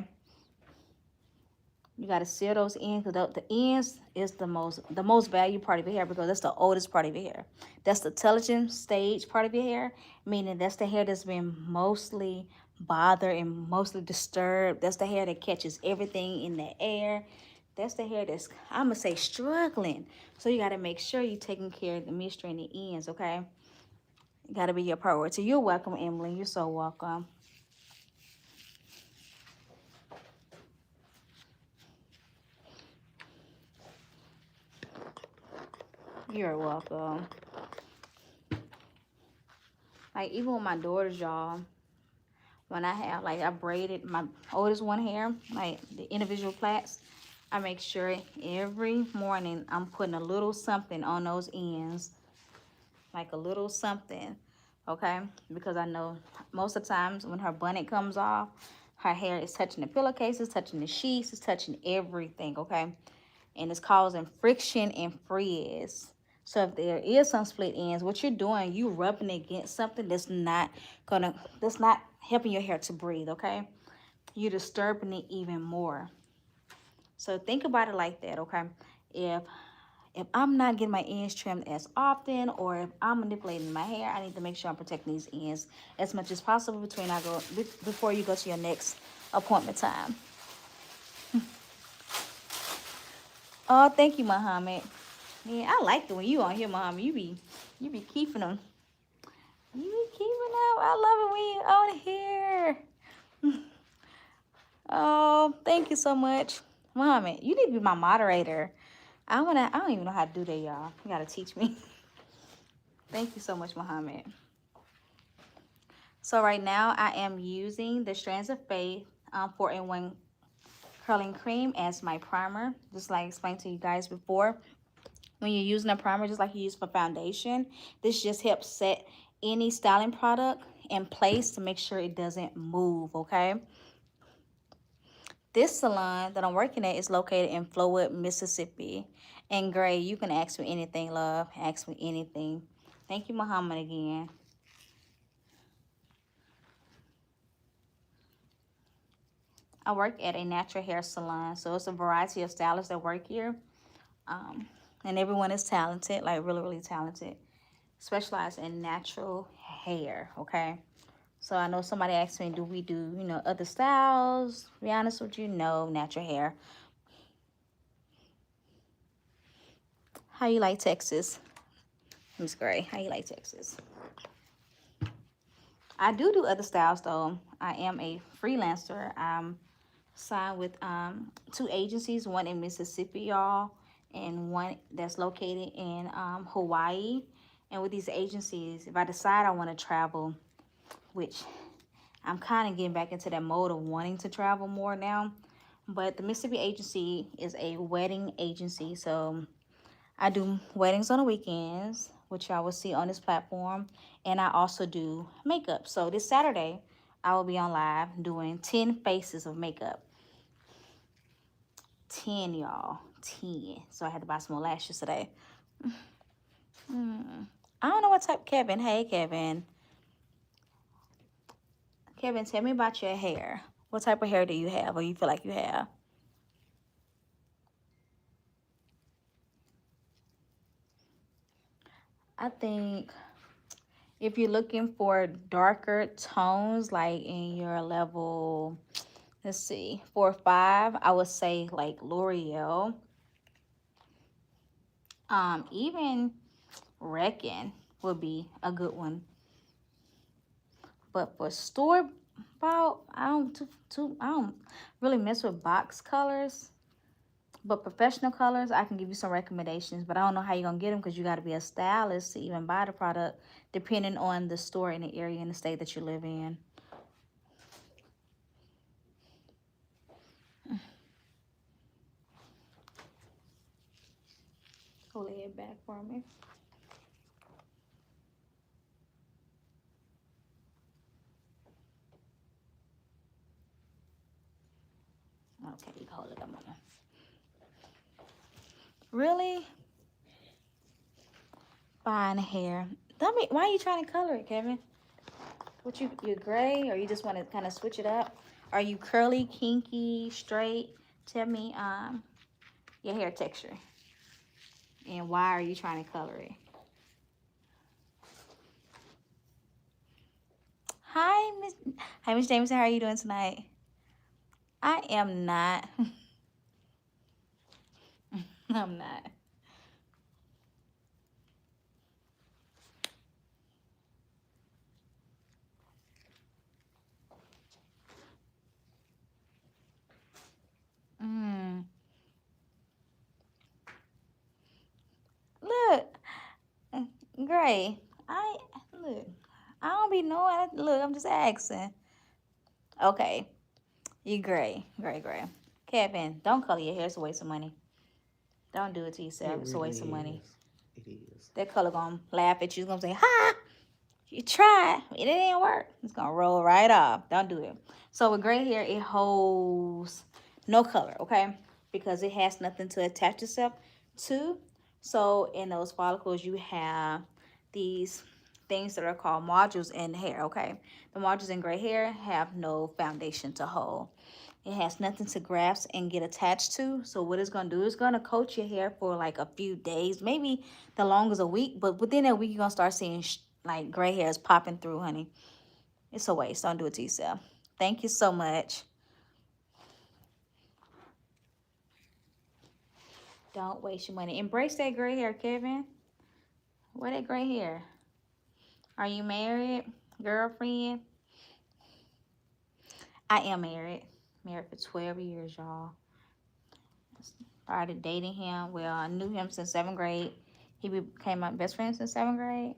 Speaker 1: You got to seal those ends because the ends is the most valued part of your hair because that's the oldest part of your hair. That's the telogen stage part of your hair, meaning that's the hair that's been mostly bothered and mostly disturbed. That's the hair that catches everything in the air. That's the hair that's, I'm going to say, struggling. So you got to make sure you're taking care of the mid-strand and the ends, okay? Got to be your priority. You're welcome, Emily. You're so welcome. You're welcome. Like, even with my daughters, y'all, when I braided my oldest one hair, like the individual plaits, I make sure every morning I'm putting a little something on those ends. Like a little something, okay? Because I know most of the times when her bonnet comes off, her hair is touching the pillowcases, touching the sheets, it's touching everything, okay? And it's causing friction and frizz. So if there is some split ends, what you're doing, you rubbing against something that's not helping your hair to breathe, okay? You're disturbing it even more. So think about it like that, okay? If I'm not getting my ends trimmed as often, or if I'm manipulating my hair, I need to make sure I'm protecting these ends as much as possible before you go to your next appointment time. Oh, thank you, Muhammad. Yeah, I like the when you on here, Muhammad. You be keeping them. You be keeping them. I love it when you on here. Oh, thank you so much, Muhammad. You need to be my moderator. I don't even know how to do that, y'all. You gotta teach me. Thank you so much, Muhammad. So right now I am using the Strands of Faith 4-in-1 curling cream as my primer, just like I explained to you guys before. When you're using a primer, just like you use for foundation, this just helps set any styling product in place to make sure it doesn't move, okay? This salon that I'm working at is located in Flowood, Mississippi. And Gray, you can ask me anything, love. Ask me anything. Thank you, Muhammad, again. I work at a natural hair salon, so it's a variety of stylists that work here. And everyone is talented, like really, really talented. Specialize in natural hair, okay? So I know somebody asked me, do we do, you know, other styles? To be honest with you, no, natural hair. How you like Texas? Miss Gray, how you like Texas? I do other styles though. I am a freelancer. I'm signed with 2 agencies, one in Mississippi, y'all, and one that's located in Hawaii. And with these agencies, if I decide I want to travel, which I'm kind of getting back into that mode of wanting to travel more now. But the Mississippi agency is a wedding agency, so I do weddings on the weekends, which y'all will see on this platform. And I also do makeup. So this Saturday, I will be on live doing 10 faces of makeup. 10, y'all. 10. So I had to buy some more lashes today. I don't know what type. Kevin. Hey, Kevin. Kevin, tell me about your hair. What type of hair do you have or you feel like you have? I think if you're looking for darker tones, like in your level, let's see, 4 or 5, I would say like L'Oreal. Even Reckon would be a good one. But for store bought, I don't really mess with box colors. But professional colors, I can give you some recommendations, but I don't know how you're going to get them because you got to be a stylist to even buy the product, depending on the store in the area and the state that you live in. Hold it back for me. Okay, you can hold it up, Mama. Really? Fine hair. Tell me, why are you trying to color it, Kevin? What you're gray, or you just want to kind of switch it up? Are you curly, kinky, straight? Tell me your hair texture. And why are you trying to color it? Hi, Miss Jameson. How are you doing tonight? I am not. I'm not. Look, Gray. Look. I don't be knowing. Look, I'm just asking. Okay, you gray. Kevin, don't color your hair. It's a waste of money. Don't do it to yourself. It's a waste of money.
Speaker 2: It is.
Speaker 1: That color gonna laugh at you. It's gonna say, "Ha! You tried. It didn't work." It's gonna roll right off. Don't do it. So with gray hair, it holds no color, okay? Because it has nothing to attach itself to. So in those follicles, you have these things that are called modules in hair, okay? The modules in gray hair have no foundation to hold. It has nothing to grasp and get attached to. So what it's going to do is going to coat your hair for like a few days, maybe the longest a week. But within that week, you're going to start seeing like gray hairs popping through, honey. It's a waste. Don't do it to yourself. Thank you so much. Don't waste your money. Embrace that gray hair, Kevin. What that gray hair? Are you married? Girlfriend? I am married. Married for 12 years, y'all. Started dating him. Well, I knew him since 7th grade. He became my best friend since 7th grade.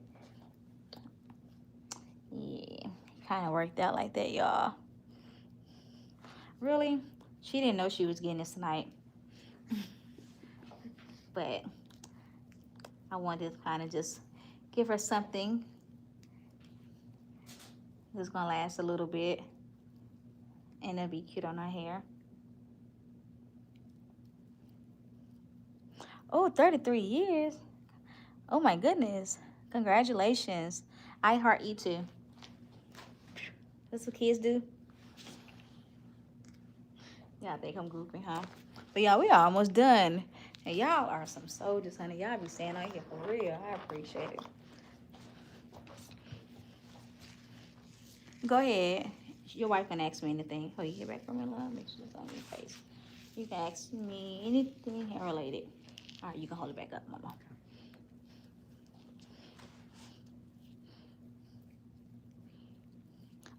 Speaker 1: Yeah, kind of worked out like that, y'all. Really? She didn't know she was getting this tonight. But I wanted to kind of just give her something that's going to last a little bit. And it'll be cute on her hair. Oh, 33 years. Oh my goodness. Congratulations. I heart you too. That's what kids do. Y'all think I'm goofy, huh? But y'all, we almost done. And y'all are some soldiers, honey. Y'all be staying out here for real. I appreciate it. Go ahead. Your wife can ask me anything. Oh, you hear back from me, love? Make sure it's on your face. You can ask me anything hair related. All right, you can hold it back up, mama.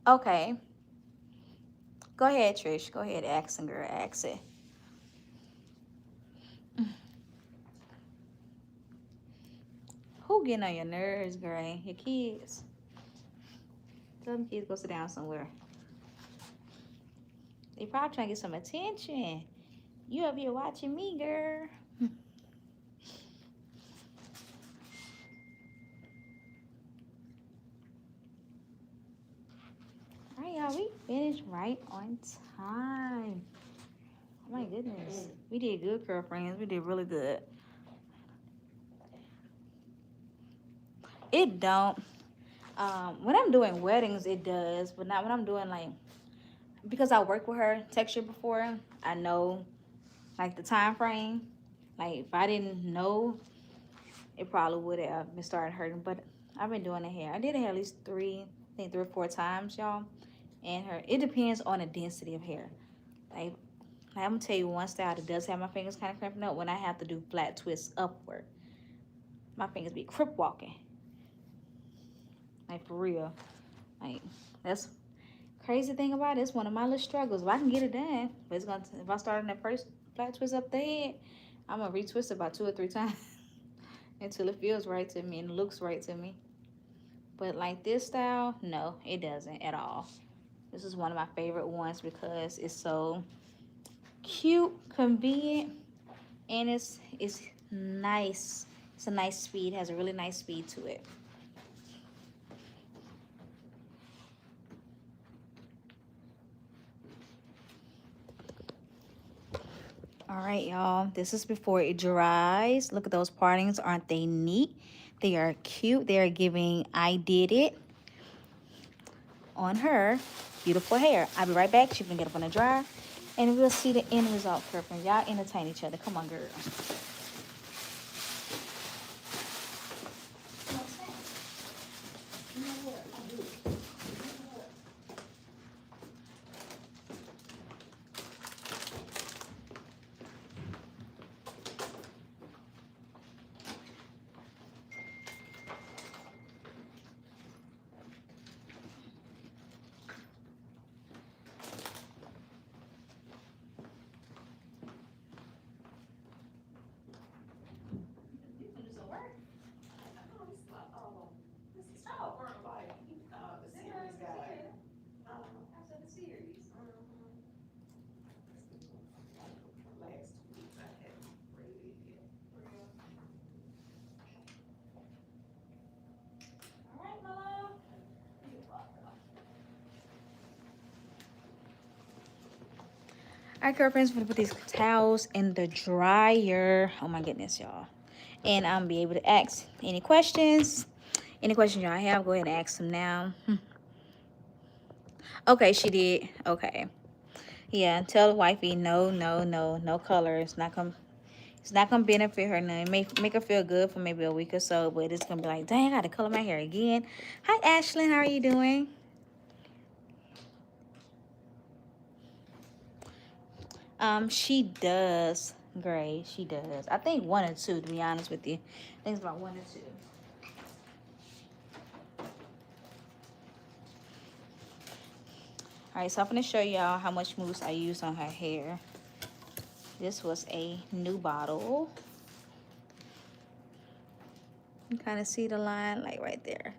Speaker 1: Okay. Go ahead, Trish. Go ahead, ask and girl, ask it. Who getting on your nerves, girl? Your kids. Tell them kids go sit down somewhere. They probably trying to get some attention. You up here watching me, girl. All right, y'all. We finished right on time. Oh my goodness. We did good, girlfriends. We did really good. It don't. When I'm doing weddings, it does, but not when I'm doing like, because I worked with her texture before, I know like the time frame. Like if I didn't know, it probably would have been started hurting. But I've been doing the hair. I did it at least I think 3 or 4 times, y'all. And it depends on the density of hair. Like I'm gonna tell you one style that does have my fingers kind of cramping up when I have to do flat twists upward. My fingers be crip walking. Like for real. Like that's crazy thing about it. It's one of my little struggles. If I can get it done, but it's gonna if I start in that first flat twist up the head, I'm gonna retwist it about 2 or 3 times until it feels right to me and looks right to me. But like this style, no, it doesn't at all. This is one of my favorite ones because it's so cute, convenient, and it's nice. It's a nice speed, has a really nice speed to it. All right, y'all, this is before it dries. Look at those partings. Aren't they neat? They are cute. They are giving I did it on her beautiful hair. I'll be right back. She can get up on the dryer and we'll see the end result. Girlfriend, y'all entertain each other. Come on, girl. All right, girlfriends, we're gonna put these towels in the dryer. Oh my goodness, y'all. And I'm gonna be able to ask any questions. Any questions y'all have, go ahead and ask them now. Okay, she did. Okay. Yeah, tell the wifey no color. It's not gonna benefit her none. It may make her feel good for maybe a week or so, but it's gonna be like, dang, I gotta color my hair again. Hi Ashlyn, how are you doing? She does gray. She does. I think 1 or 2, to be honest with you. I think it's about 1 or 2. All right, so I'm gonna show y'all how much mousse I used on her hair. This was a new bottle. You kind of see the line, like right there.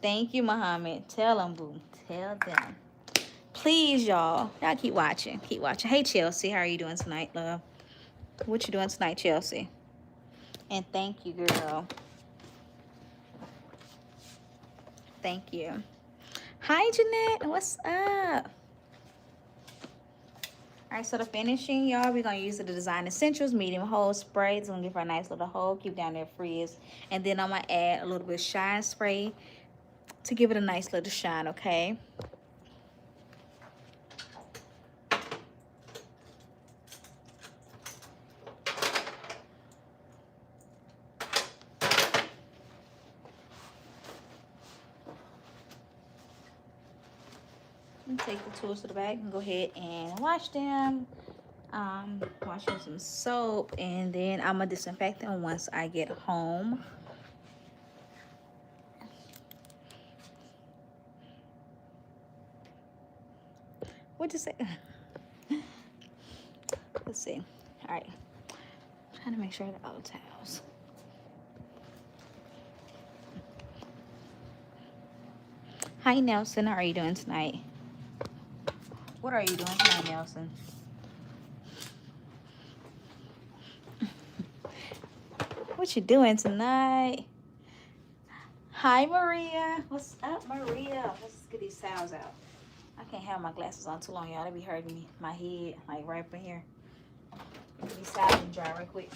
Speaker 1: Thank you, Muhammad. Tell them, boo. Tell them. Please, y'all. Y'all keep watching. Keep watching. Hey, Chelsea. How are you doing tonight, love? What you doing tonight, Chelsea? And thank you, girl. Thank you. Hi, Jeanette. What's up? All right, so the finishing, y'all, we're going to use the Design Essentials medium hold spray. It's going to give her a nice little hold, keep down there frizz. And then I'm going to add a little bit of shine spray to give it a nice little shine, okay? take the tools to the back and go ahead and wash them. Wash with some soap, and then I'm gonna disinfect them once I get home. What'd you say? Let's see. All right, trying to make sure they're all towels. Hi Nelson, how are you doing tonight? What are you doing tonight, Nelson? What you doing tonight? Hi Maria. What's up, Maria? Let's get these towels out. I can't have my glasses on too long, y'all. They be hurting me. My head, like right up in here. Get these towels and dry right quick.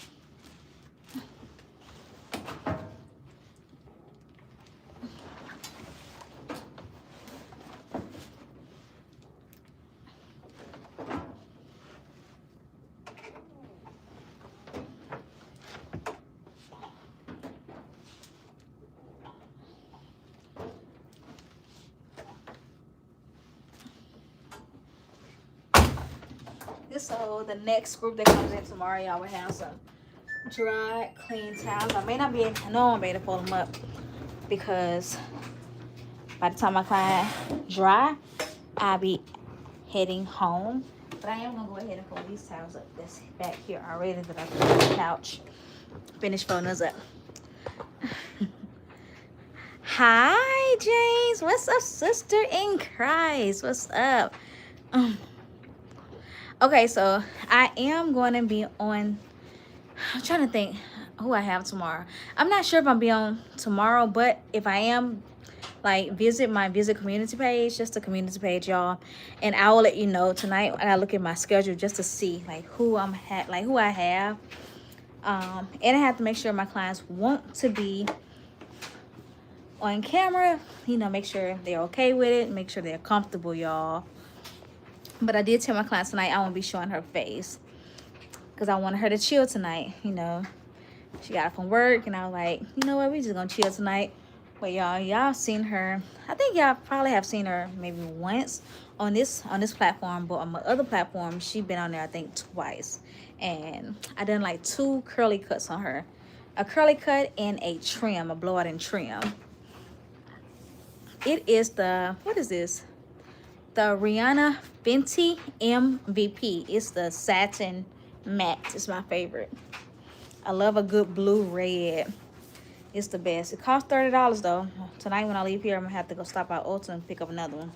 Speaker 1: So the next group that comes in tomorrow, y'all will have some dry, clean towels. I may not be able, I know I won't be able to fold them up because by the time my client dry, I'll be heading home. But I am gonna go ahead and fold these towels up that's back here already that I put on the couch. Finish folding those up. Hi James, what's up, sister in Christ? What's up? Okay, so I am going to be on, I'm trying to think who I have tomorrow. I'm not sure if I'm be on tomorrow, but if I am, like, visit my visit community page, just the community page, y'all, and I will let you know tonight. I gotta look at my schedule just to see like who I have, and I have to make sure my clients want to be on camera, you know, make sure they're okay with it, make sure they're comfortable, y'all. But I did tell my client tonight I won't be showing her face because I wanted her to chill tonight. You know, she got from work and I was like, you know what, we just gonna chill tonight. But y'all seen her. I think y'all probably have seen her maybe once on this platform, but on my other platform, she been on there I think twice. And I done like 2 curly cuts on her, a curly cut and a trim, a blowout and trim. It is the, what is this? The Rihanna Fenty MVP. It's the satin matte. It's my favorite. I love a good blue red. It's the best. It costs $30 though. Tonight when I leave here, I'm gonna have to go stop at Ulta and pick up another one.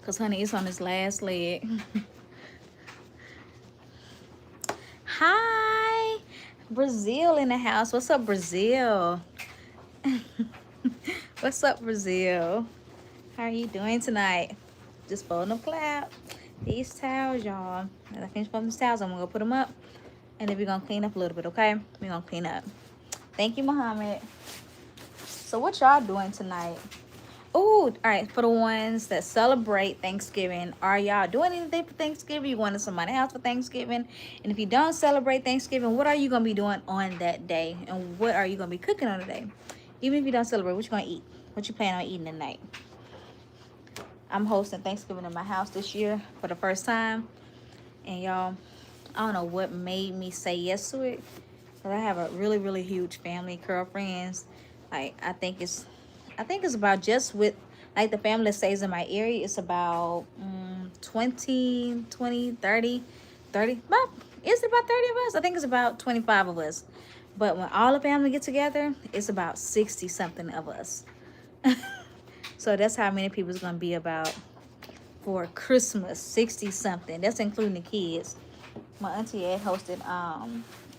Speaker 1: Cause honey, it's on this last leg. Hi, Brazil in the house. What's up, Brazil? What's up, Brazil? How are you doing tonight? Just folding up clap. These towels, y'all. As I finish folding these towels, I'm gonna go put them up. And then we're gonna clean up a little bit, okay? We're gonna clean up. Thank you, Muhammad. So what y'all doing tonight? Ooh, all right, for the ones that celebrate Thanksgiving, are y'all doing anything for Thanksgiving? You going to somebody's house for Thanksgiving? And if you don't celebrate Thanksgiving, what are you gonna be doing on that day? And what are you gonna be cooking on the day? Even if you don't celebrate, what you gonna eat? What you plan on eating tonight? I'm hosting Thanksgiving in my house this year for the first time. And y'all, I don't know what made me say yes to it. But I have a really, really huge family, girlfriends. Like, I think it's about just with, like, the family that stays in my area, it's about 20, 30, about, is it about 30 of us? I think it's about 25 of us. But when all the family get together, it's about 60 something of us. So that's how many people it's gonna be about for Christmas, 60 something. That's including the kids. My auntie had hosted,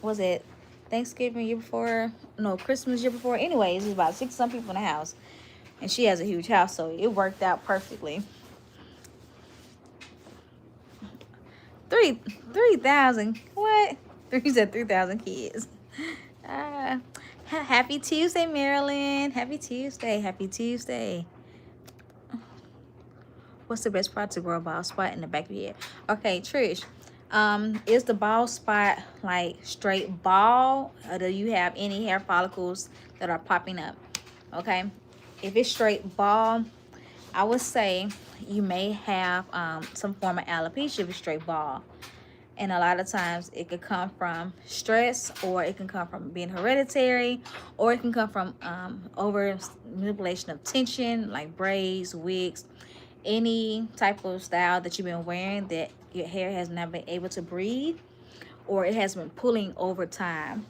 Speaker 1: was it Thanksgiving year before? No, Christmas year before. Anyways, it's about 60 some people in the house. And she has a huge house, so it worked out perfectly. 3,000. What? He said 3,000 kids. Happy Tuesday, Marilyn. Happy Tuesday. Happy Tuesday. What's the best part to grow a bald spot in the back of your head? Okay, Trish. Is the bald spot like straight bald, or do you have any hair follicles that are popping up? Okay, if it's straight bald, I would say you may have some form of alopecia with straight bald. And a lot of times it could come from stress, or it can come from being hereditary, or it can come from over manipulation of tension, like braids, wigs, any type of style that you've been wearing that your hair has not been able to breathe, or it has been pulling over time.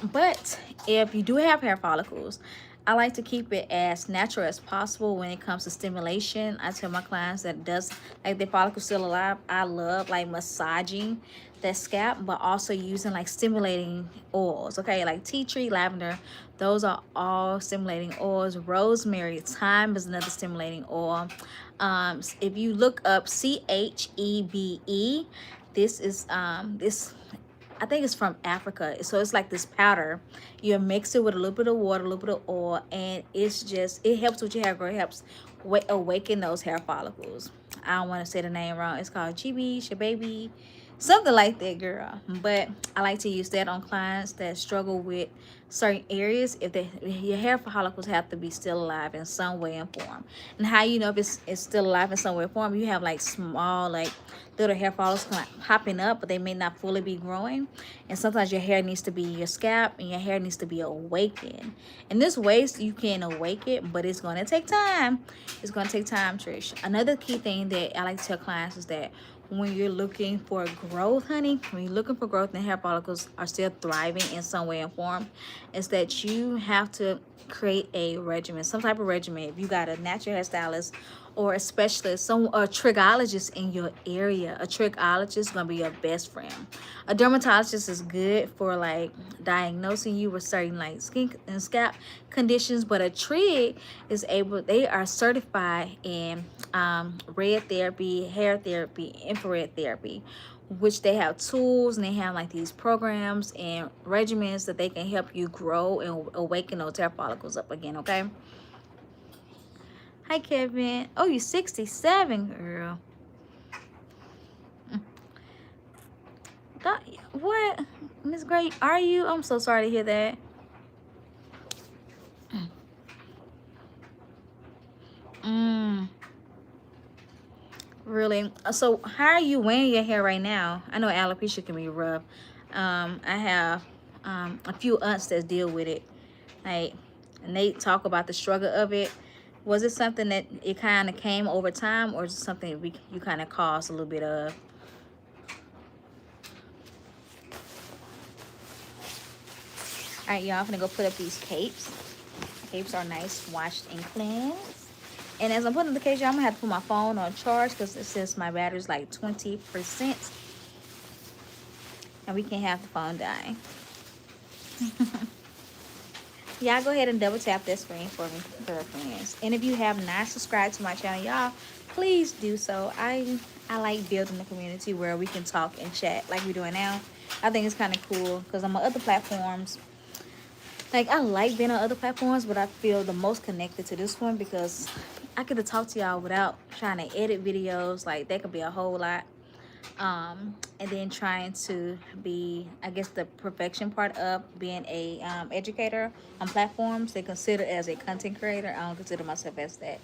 Speaker 1: But if you do have hair follicles, I like to keep it as natural as possible when it comes to stimulation. I tell my clients that does like their follicles still alive. I love like massaging the scalp, but also using like stimulating oils. Okay, like tea tree, lavender, those are all stimulating oils. Rosemary, thyme is another stimulating oil. If you look up CHEBE, this is this, I think it's from Africa. So it's like this powder. You mix it with a little bit of water, a little bit of oil, and it's just, it helps with your hair growth. It helps awaken those hair follicles. I don't want to say the name wrong. It's called Chibi, Shababy, something like that, girl. But I like to use that on clients that struggle with certain areas. If your hair follicles have to be still alive in some way and form. And how you know if it's still alive in some way and form, you have like small, like little hair follicles kind of popping up, but they may not fully be growing. And sometimes your hair needs to be, your scalp and your hair needs to be awakened. And this ways you can awaken it, but it's going to take time. It's going to take time, Trish. Another key thing that I like to tell clients is that when you're looking for growth, honey, when you're looking for growth and hair follicles are still thriving in some way and form, is that you have to create a regimen, some type of regimen. If you got a natural hairstylist or a specialist, a trichologist in your area, a trichologist is gonna be your best friend. A dermatologist is good for like diagnosing you with certain like skin and scalp conditions, but a trig is able, they are certified in red therapy, hair therapy, infrared therapy, which they have tools and they have like these programs and regimens that they can help you grow and awaken those hair follicles up again. Okay. Hi, Kevin. Oh, you're 67, girl. What? Miss Great, are you? I'm so sorry to hear that. Really? So how are you wearing your hair right now? I know alopecia can be rough. I have a few aunts that deal with it. Like, and they talk about the struggle of it. Was it something that it kind of came over time, or is it something you kind of caused a little bit of? All right, y'all, I'm gonna go put up these capes. Capes are nice, washed and cleansed. And as I'm putting the case, I'm gonna have to put my phone on charge because it says my battery's like 20%, and we can't have the phone die. Y'all go ahead and double tap that screen for me, girlfriends. And if you have not subscribed to my channel, y'all, please do so. I like building a community where we can talk and chat like we're doing now. I think it's kind of cool because I'm on other platforms. Like, I like being on other platforms, but I feel the most connected to this one because I get to talk to y'all without trying to edit videos. Like, that could be a whole lot. And then trying to be, I guess, the perfection part of being a educator on platforms. They consider as a content creator. I don't consider myself as that.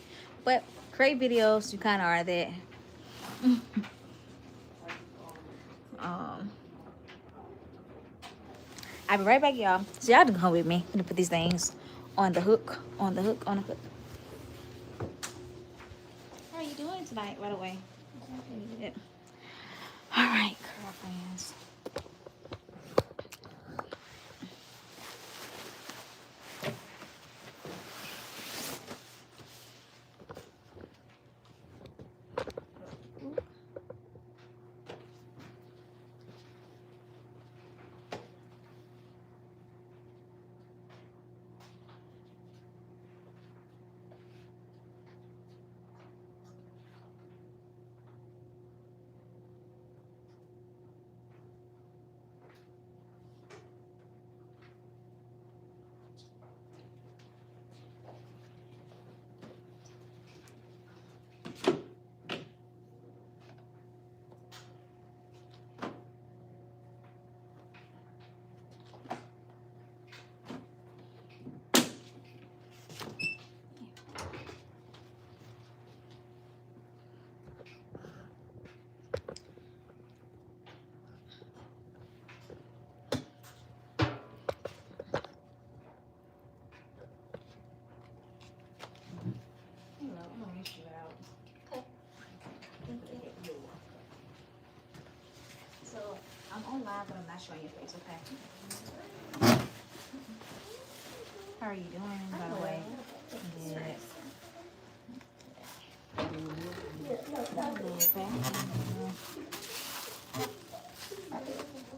Speaker 1: But create videos, you kind of are that. I'll be right back, y'all. So y'all can come with me. I'm gonna put these things on the hook, on the hook, on the hook. How are you doing tonight, by the way? All right, girlfriends. I'm on live, but I'm not showing your face, okay? How are you doing, by the way? Good. Okay.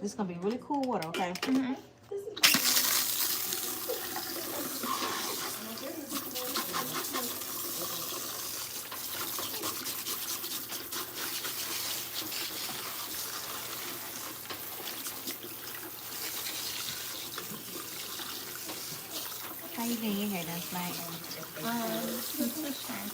Speaker 1: This is gonna be really cool water, okay? How you getting your hair done tonight?
Speaker 4: Two-strand.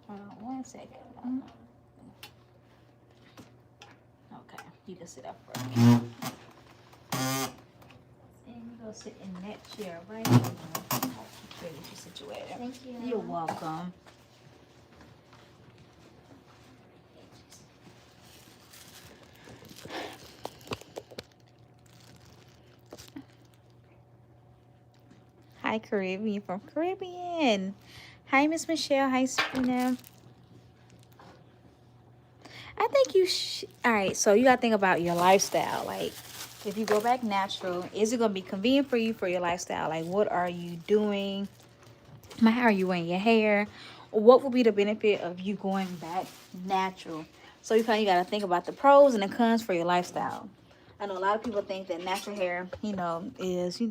Speaker 1: Hold on 1 second. Okay, you can sit up for me. And you go sit in that chair right here. Where you situated.
Speaker 4: Thank you.
Speaker 1: You're welcome. Hi, Caribbean from Caribbean. Hi, Miss Michelle. Hi, Sabrina. I think you all right, so you gotta think about your lifestyle. Like, if you go back natural, is it gonna be convenient for you for your lifestyle? Like, what are you doing? How are you wearing your hair? What will be the benefit of you going back natural? So you kind of gotta think about the pros and the cons for your lifestyle. I know a lot of people think that natural hair, is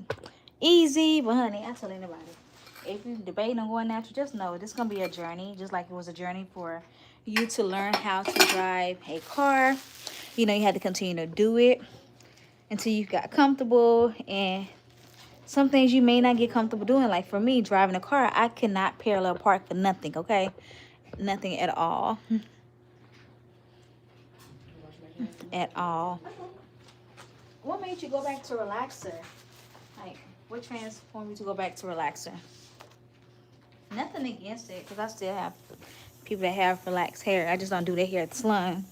Speaker 1: easy, but honey, I tell anybody, if you're debating on going natural, just know this is gonna be a journey, just like it was a journey for you to learn how to drive a car. You had to continue to do it until you got comfortable, and some things you may not get comfortable doing. Like for me, driving a car, I cannot parallel park for nothing, okay? Nothing at all. At all. What made you go back to relaxer? Like, what transformed you to go back to relaxer? Nothing against it, because I still have people that have relaxed hair. I just don't do their hair at the salon.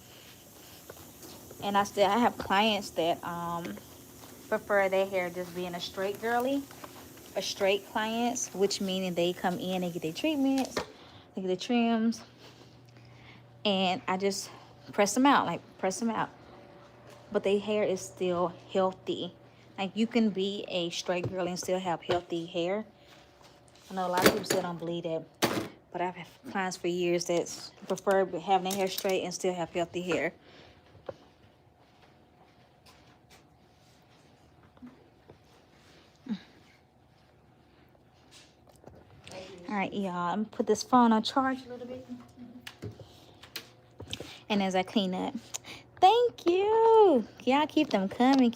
Speaker 1: And I have clients that prefer their hair just being a straight girly, a straight clients, which meaning they come in and get their treatments, they get their trims, and I just press them out. But their hair is still healthy. Like, you can be a straight girl and still have healthy hair. I know a lot of people still don't believe that, but I've had clients for years that prefer having their hair straight and still have healthy hair. All right, y'all, I'm gonna put this phone on charge a little bit. And as I clean up, thank you. Y'all keep them coming,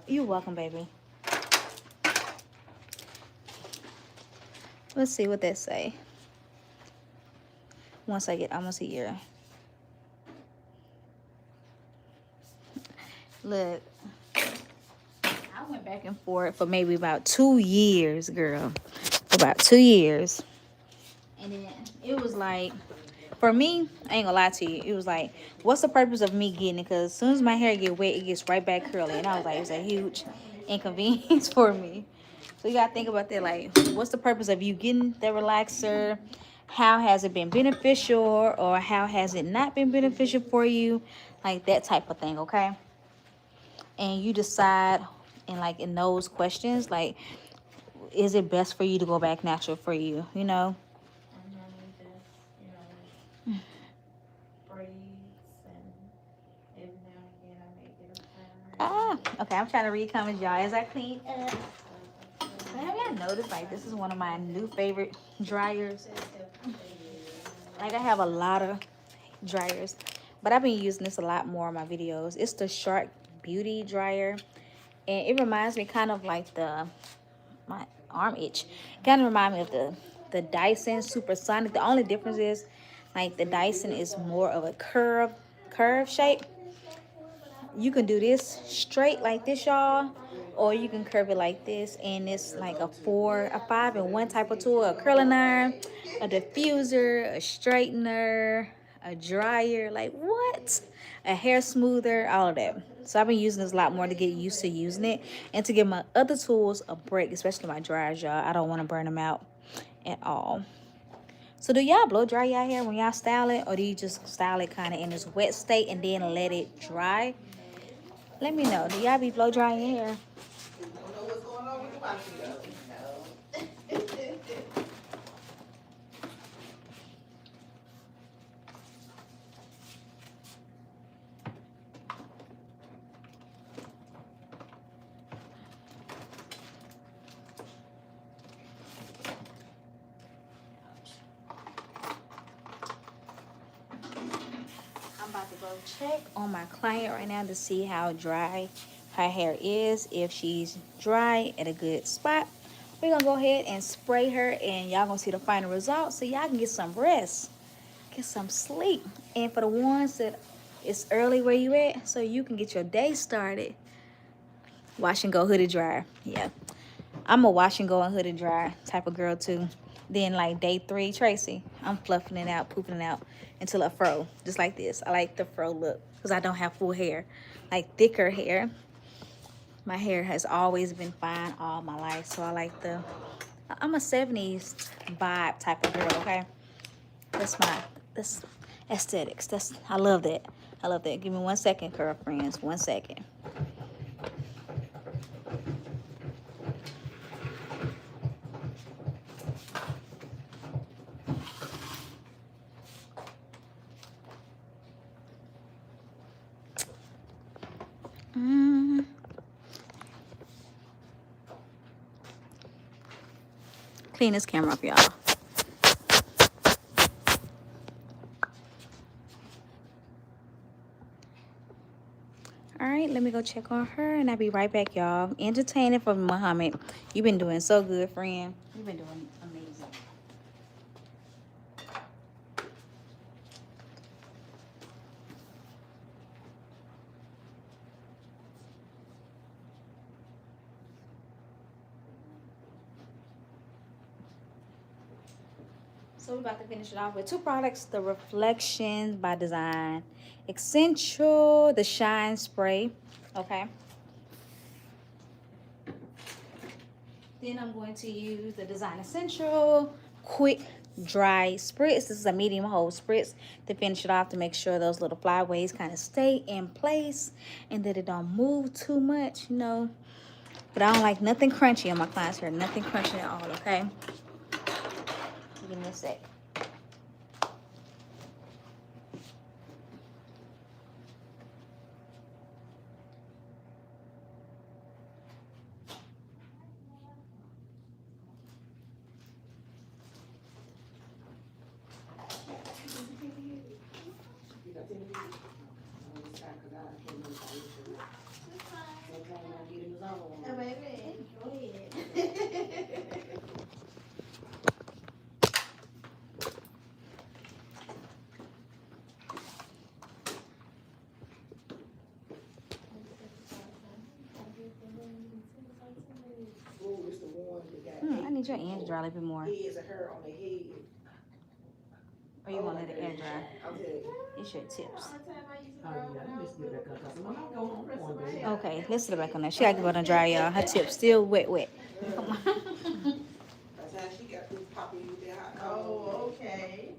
Speaker 1: You're welcome, baby. Let's see what they say. Once I get almost a year. Look, I went back and forth for maybe about 2 years, girl. About 2 years. And then it was like, for me, I ain't gonna lie to you, it was like, what's the purpose of me getting it? Because as soon as my hair get wet, it gets right back curly. And I was like, it's a huge inconvenience for me. So you gotta think about that, like, what's the purpose of you getting the relaxer? How has it been beneficial, or how has it not been beneficial for you? Like, that type of thing, okay? and you decide in those questions, like, is it best for you to go back natural for you, you know?
Speaker 2: I normally just, you know, braids, and every now and again I may get a perm.
Speaker 1: Okay, I'm trying to read comments, y'all, as I clean up. Have y'all noticed, like, this is one of my new favorite dryers? Like, I have a lot of dryers, but I've been using this a lot more in my videos. It's the Shark Beauty dryer, and it reminds me kind of like my arm itch. Kind of remind me of the Dyson Supersonic. The only difference is, like, the Dyson is more of a curve shape. You can do this straight like this, y'all, or you can curve it like this, and it's like a 5-in-1 type of tool: a curling iron, a diffuser, a straightener, a dryer, like what, a hair smoother, all of that. So I've been using this a lot more to get used to using it and to give my other tools a break, especially my dryers, y'all. I don't want to burn them out at all. So do y'all blow dry y'all hair when y'all style it, or do you just style it kind of in its wet state and then let it dry? Let me know. Do y'all be blow drying your hair?
Speaker 2: Don't know what's going on with the washing though.
Speaker 1: I'm about to go check on my client right now to see how dry her hair is. If she's dry at a good spot, we're gonna go ahead and spray her, and y'all gonna see the final result so y'all can get some rest, get some sleep. And for the ones that it's early where you at, so you can get your day started, wash and go hooded dryer. Yeah, I'm a wash and go and hooded dryer type of girl too. Then like day 3, Tracy, I'm fluffing it out, pooping it out until I fro, just like this. I like the fro look because I don't have full hair, like thicker hair. My hair has always been fine all my life, so I like I'm a 70s vibe type of girl, okay? That's aesthetics. I love that. I love that. Give me 1 second, girlfriends. 1 second. Clean this camera up, y'all. All right, let me go check on her, and I'll be right back, y'all. Entertaining for Muhammad. You've been doing so good, friend. You've been doing amazing. So we're about to finish it off with 2 products: the Reflections by Design Essential, the Shine Spray. Okay. Then I'm going to use the Design Essential Quick Dry Spritz. This is a medium hold spritz to finish it off, to make sure those little flyaways kind of stay in place and that it don't move too much, you know. But I don't like nothing crunchy on my clients here. Nothing crunchy at all, okay? Give me a sec. I need your end to dry a little bit more.
Speaker 2: He is a hair on the head.
Speaker 1: Or you want to let it air dry?
Speaker 2: Okay.
Speaker 1: It's your tips.
Speaker 2: Oh,
Speaker 1: Okay, let's sit back on that. She got to go on dry, y'all. Her tips still wet. Come on.
Speaker 2: That's how she got through popping with that hot. Oh, okay.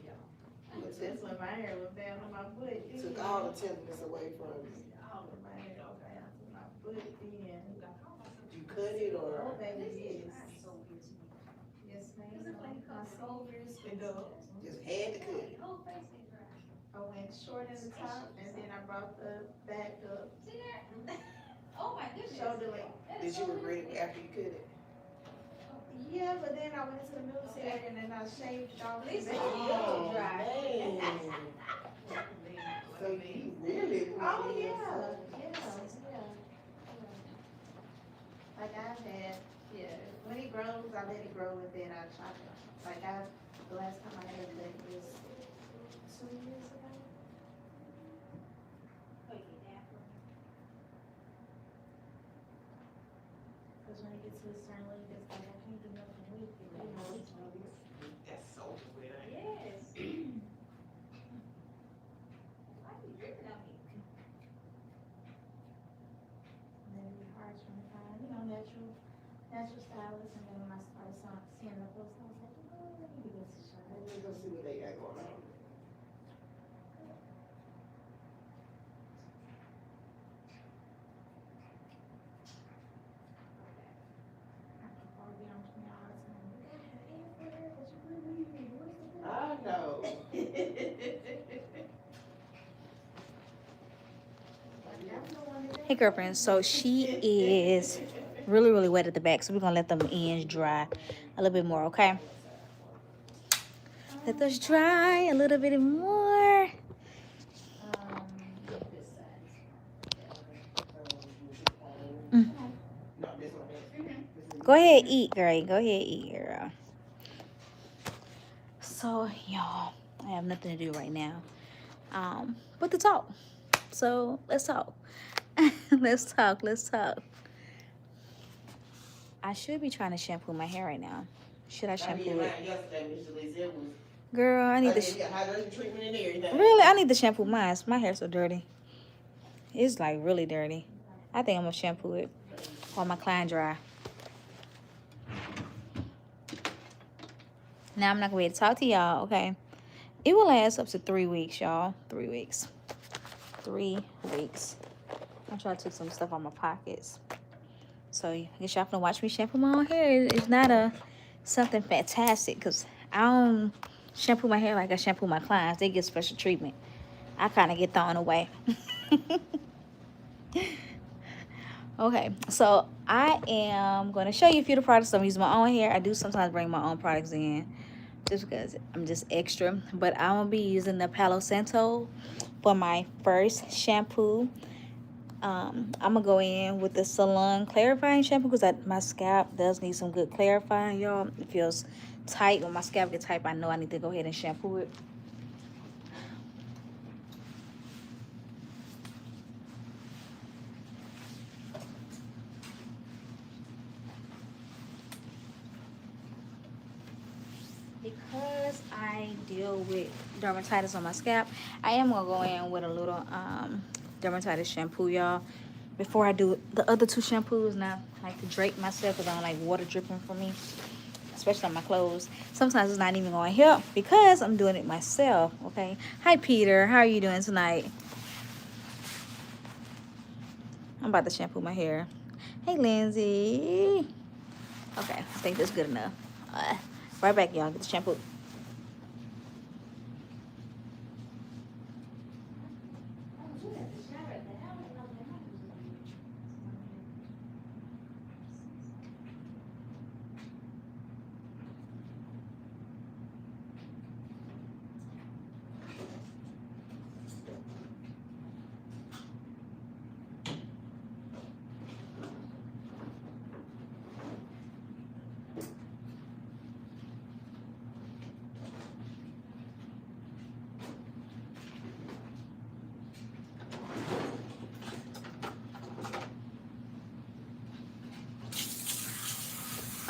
Speaker 2: Yeah. That's when my hair was down on my butt. Took all the tenderness away from me. all of my hair down to my foot then.
Speaker 4: You cut it or?
Speaker 2: Oh, baby, yes. Yes, ma'am. My seniors ago.
Speaker 4: Just had to cut it.
Speaker 2: I went short in the top and then I brought the back up.
Speaker 1: Oh my goodness.
Speaker 2: Shoulder length.
Speaker 4: Did you regret it after you cut it?
Speaker 2: Yeah, but then I went to the military and then I shaved it off.
Speaker 4: Oh, man. So you really put
Speaker 2: Oh,
Speaker 4: in
Speaker 2: yeah,
Speaker 4: some-
Speaker 2: yeah. Like I've had, yeah, when it grows, I let it grow and then I chop it. Like the last time I had that was 2 years ago. Cause when it gets to a certain length, it's like I can't do nothing with it, you know, it's like,
Speaker 4: That's so weird.
Speaker 1: Yes. Why are you dripping on me?
Speaker 2: and then it hard trying to find, you know, natural stylist. And then when I started seeing the post, I was like, oh, let me give this a shot.
Speaker 4: Let's go see what they got going on. I know.
Speaker 1: Hey girlfriend, so she is really, really wet at the back, so we're gonna let them ends dry a little bit more, okay? Let those dry a little bit more.
Speaker 4: No, this one.
Speaker 1: Go ahead, eat, girl. Go ahead, eat, girl. So, y'all, I have nothing to do right now, but to talk. So let's talk. Let's talk. I should be trying to shampoo my hair right now. Should I
Speaker 4: I did
Speaker 1: shampoo
Speaker 4: mine
Speaker 1: it?
Speaker 4: yesterday, Miss Jalise. It was.
Speaker 1: Girl, I
Speaker 4: I
Speaker 1: need
Speaker 4: did
Speaker 1: to.
Speaker 4: get hydration treatment and everything.
Speaker 1: Really, I need to shampoo mine. My hair's so dirty. It's like really dirty. I think I'm gonna shampoo it while my client dry. Now I'm not gonna be able to talk to y'all, okay? It will last up to 3 weeks, y'all. 3 weeks. 3 weeks. I'm trying to take some stuff out my pockets. So I guess y'all can watch me shampoo my own hair. It's not something fantastic because I don't shampoo my hair like I shampoo my clients. They get special treatment. I kind of get thrown away. Okay, so I am going to show you a few of the products I'm using my own hair. I do sometimes bring my own products in just because I'm just extra. But I'm going to be using the Palo Santo for my first shampoo. I'm going to go in with the Salon clarifying shampoo because my scalp does need some good clarifying, y'all. It feels tight. When my scalp gets tight, I know I need to go ahead and shampoo it. Because I deal with dermatitis on my scalp, I am going to go in with a little dermatitis shampoo, y'all. Before I do the other two shampoos, and I like to drape myself because I don't like water dripping from me, especially on my clothes. Sometimes it's not even going to help because I'm doing it myself, okay? Hi, Peter. How are you doing tonight? I'm about to shampoo my hair. Hey, Lindsay. Okay, I think that's good enough. Right back, y'all. Get the shampoo.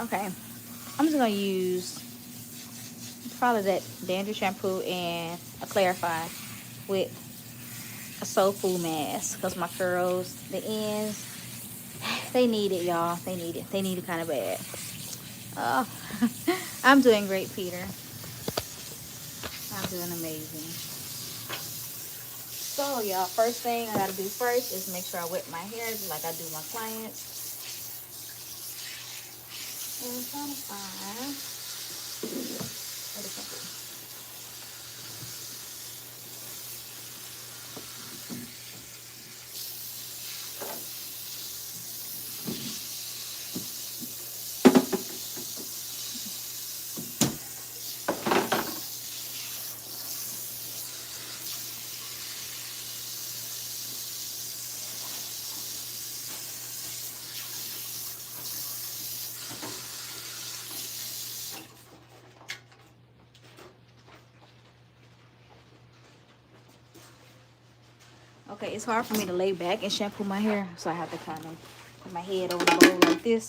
Speaker 1: Okay, I'm just gonna use probably that dandruff shampoo and a clarify with a soul food mask because my curls, the ends, they need it, y'all. They need it. They need it kind of bad. Oh, I'm doing great, Peter. I'm doing amazing. So y'all, first thing I gotta do first is make sure I wet my hair like I do my clients. And I'm trying to find what is something. Okay, it's hard for me to lay back and shampoo my hair, so I have to kind of put my head over the bowl like this.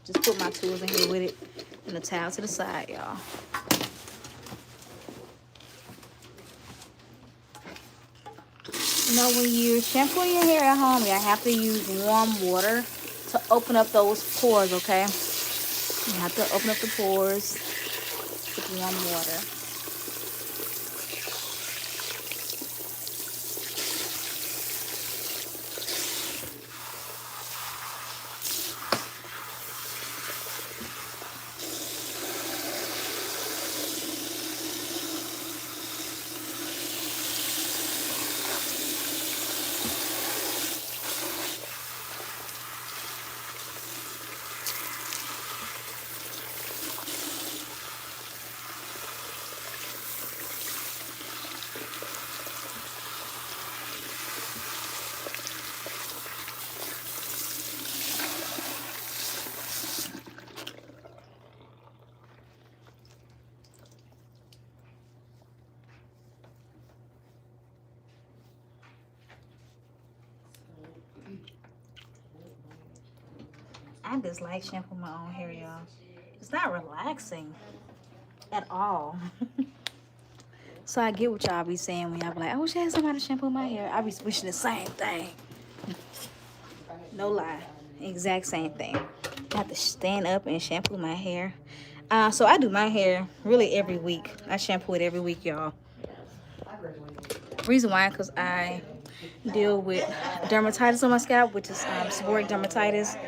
Speaker 1: Just put my tools in here with it and the towel to the side, y'all. You know, when you're shampooing your hair at home, you have to use warm water to open up those pores, okay? You have to open up the pores with warm water. I dislike shampooing my own hair, y'all. It's not relaxing at all. So I get what y'all be saying when y'all be like, I wish I had somebody to shampoo my hair. I be wishing the same thing. No lie. Exact same thing. I have to stand up and shampoo my hair. So I do my hair really every week. I shampoo it every week, y'all. Reason why, because I deal with dermatitis on my scalp, which is seborrheic dermatitis.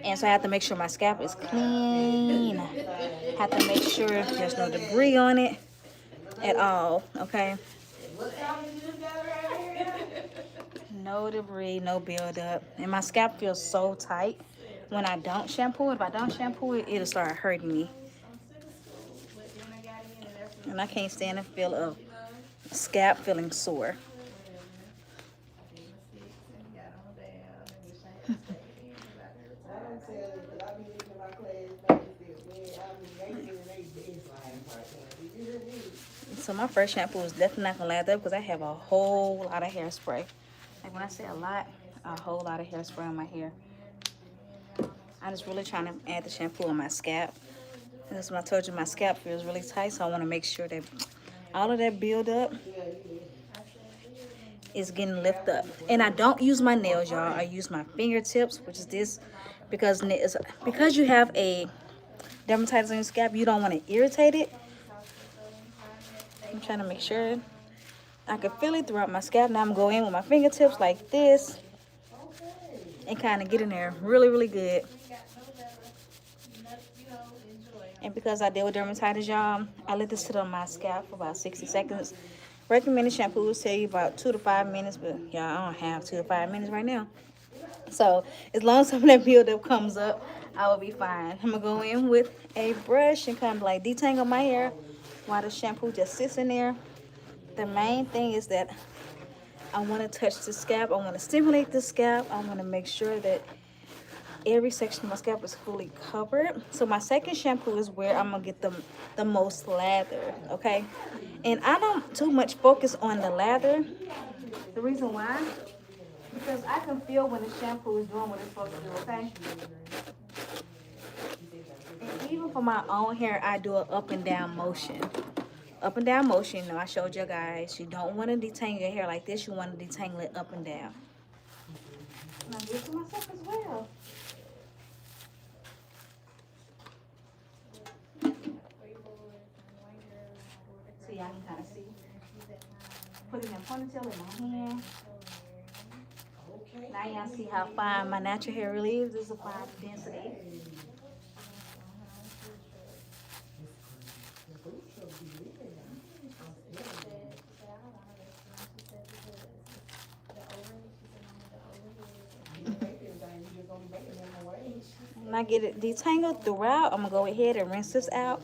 Speaker 1: And so I have to make sure my scalp is clean. Have to make sure there's no debris on it at all, okay? No debris, no buildup. And my scalp feels so tight when I don't shampoo it. If I don't shampoo it, it'll start hurting me. And I can't stand the feel of scalp feeling sore. So my first shampoo is definitely not gonna lather up because I have a whole lot of hairspray. Like when I say a lot, a whole lot of hairspray on my hair. I'm just really trying to add the shampoo on my scalp. And that's what I told you, my scalp feels really tight, so I want to make sure that all of that build up is getting lifted up. And I don't use my nails, y'all. I use my fingertips, which is this, because you have a dermatitis on your scalp, you don't want to irritate it. I'm trying to make sure I can feel it throughout my scalp. Now I'm going in with my fingertips like this and kind of get in there really, really good. And because I deal with dermatitis, y'all, I let this sit on my scalp for about 60 seconds. Recommended shampoos tell you about 2 to 5 minutes, but y'all, I don't have 2 to 5 minutes right now. So as long as some of that buildup comes up, I will be fine. I'm gonna go in with a brush and kind of like detangle my hair while the shampoo just sits in there. The main thing is that I want to touch the scalp. I want to stimulate the scalp. I want to make sure that every section of my scalp is fully covered. So my second shampoo is where I'm gonna get the most lather, okay? And I don't too much focus on the lather. The reason why, because I can feel when the shampoo is doing what it's supposed to do, okay? And even for my own hair, I do an up and down motion. Up and down motion. Now I showed you guys, you don't want to detangle your hair like this. You want to detangle it up and down. And I do it to myself as well. So y'all can kind of see. put it in a ponytail in my hand.
Speaker 4: Okay.
Speaker 1: Now y'all see how fine my natural hair really is. This is a fine density. When I get it detangled throughout, I'm gonna go ahead and rinse this out,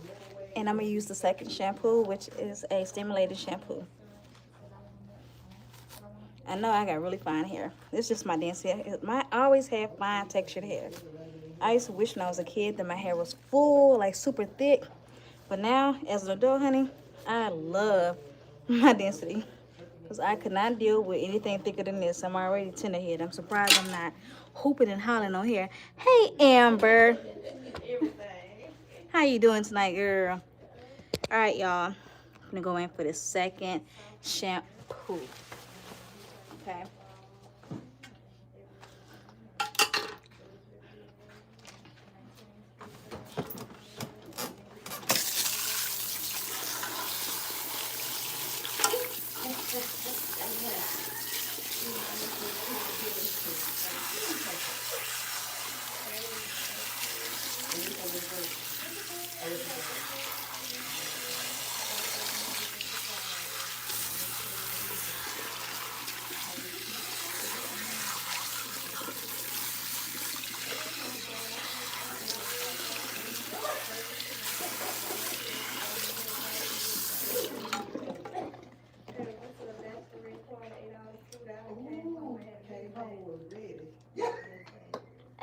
Speaker 1: and I'm gonna use the second shampoo, which is a stimulated shampoo. I know I got really fine hair. It's just my density. I always have fine textured hair. I used to wish when I was a kid that my hair was full, like super thick. But now, as an adult, honey, I love my density. Because I could not deal with anything thicker than this. I'm already tenderhead. I'm surprised I'm not hooping and hollering on here. Hey, Amber. How you doing tonight, girl? All right, y'all. I'm going to go in for the second shampoo. Okay.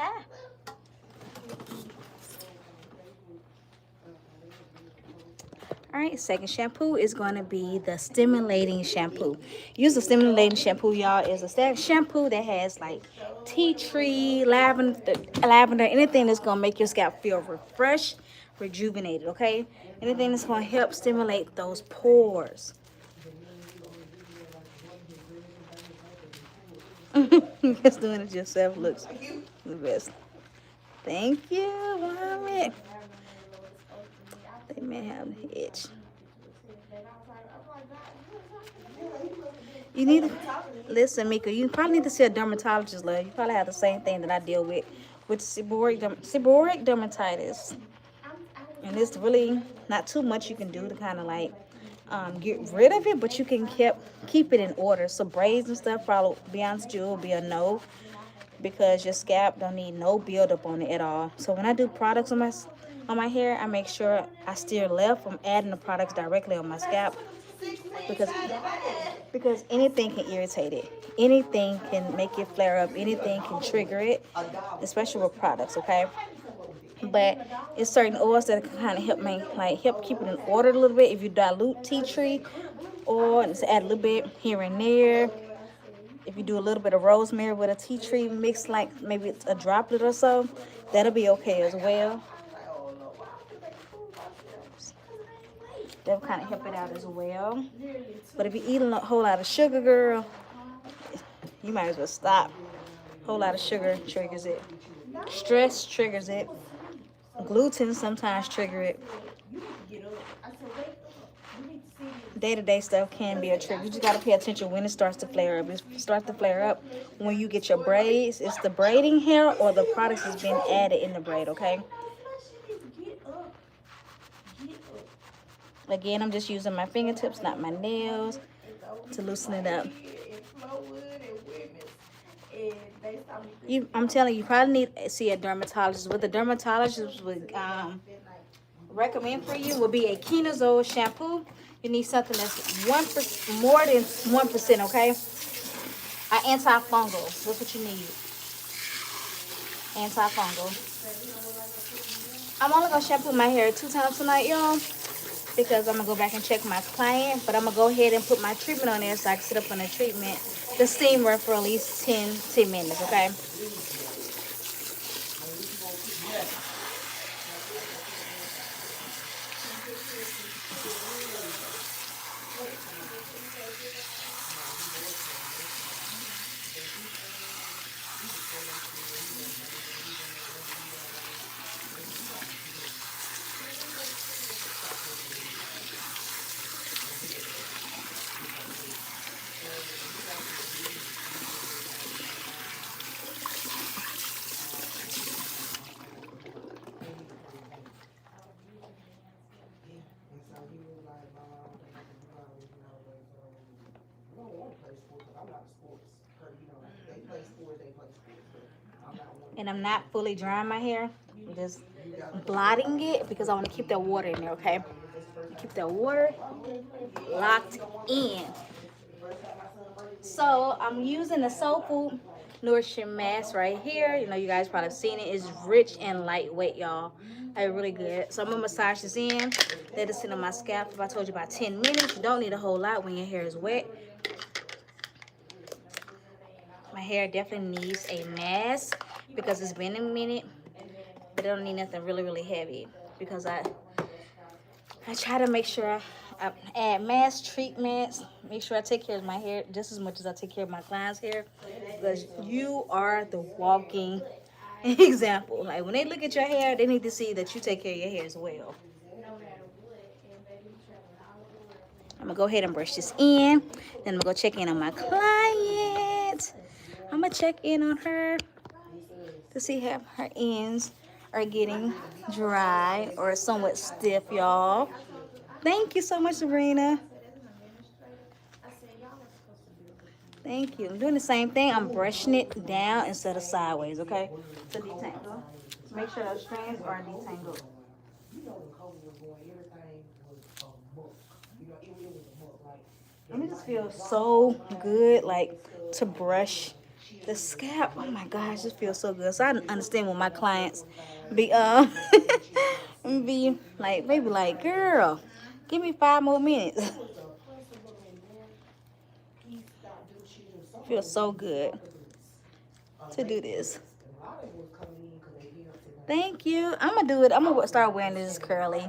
Speaker 1: Ah. All right, second shampoo is going to be the stimulating shampoo. Use the stimulating shampoo, y'all, is a shampoo that has like tea tree, lavender, anything that's going to make your scalp feel refreshed, rejuvenated, okay? Anything that's going to help stimulate those pores. Just doing it yourself looks the best. Thank you, Mommy. They may have the itch. You need to listen, Mika. You probably need to see a dermatologist, love. You probably have the same thing that I deal with seborrheic dermatitis, and it's really not too much you can do to kind of like get rid of it, but you can keep it in order. So braids and stuff, probably be honest with you, will be a no, because your scalp don't need no buildup on it at all. So when I do products on my hair, I make sure I steer left from adding the products directly on my scalp, because anything can irritate it. Anything can make it flare up. Anything can trigger it, especially with products, okay? But it's certain oils that can kind of help keep it in order a little bit. If you dilute tea tree oil and just add a little bit here and there. If you do a little bit of rosemary with a tea tree mix, like maybe it's a droplet or so, that'll be okay as well. That'll kind of help it out as well. But if you're eating a whole lot of sugar, girl, you might as well stop. A whole lot of sugar triggers it. Stress triggers it. Gluten sometimes trigger it. Day-to-day stuff can be a trigger. You just got to pay attention when it starts to flare up. It starts to flare up when you get your braids. It's the braiding hair or the products that's been added in the braid, okay? Again, I'm just using my fingertips, not my nails, to loosen it up. I'm telling you, you probably need to see a dermatologist. What the dermatologist would recommend for you would be a Kenazole shampoo. You need something that's more than 1%, okay? An antifungal. That's what you need. Antifungal. I'm only gonna shampoo my hair 2 times tonight, y'all, because I'm gonna go back and check my client. But I'm gonna go ahead and put my treatment on there so I can sit up on the treatment, the steamer, for at least 10 minutes, okay? and I'm not fully drying my hair. I'm just blotting it because I want to keep that water in there, okay? Keep that water locked in. So I'm using the Soul Food Nourishing Mask right here. You know, you guys probably seen it. It's rich and lightweight, y'all. Like really good. So I'm gonna massage this in. Let it sit on my scalp. If I told you about 10 minutes, you don't need a whole lot when your hair is wet. My hair definitely needs a mask because it's been a minute, but it don't need nothing really, really heavy because I try to make sure I add mask treatments, make sure I take care of my hair just as much as I take care of my clients' hair, because you are the walking example. Like when they look at your hair, they need to see that you take care of your hair as well. I'm gonna go ahead and brush this in. Then I'm gonna go check in on my client. I'm gonna check in on her to see if her ends are getting dry or somewhat stiff, y'all. Thank you so much, Sabrina. Thank you. I'm doing the same thing. I'm brushing it down instead of sideways, okay? To detangle. Make sure those strands are detangled. And it just feels so good, like, to brush the scalp. Oh my gosh, it feels so good. So I understand when my clients be be like, they be like, girl, give me 5 more minutes. Feels so good to do this. Thank you. I'm gonna do it. I'm gonna start wearing this curly,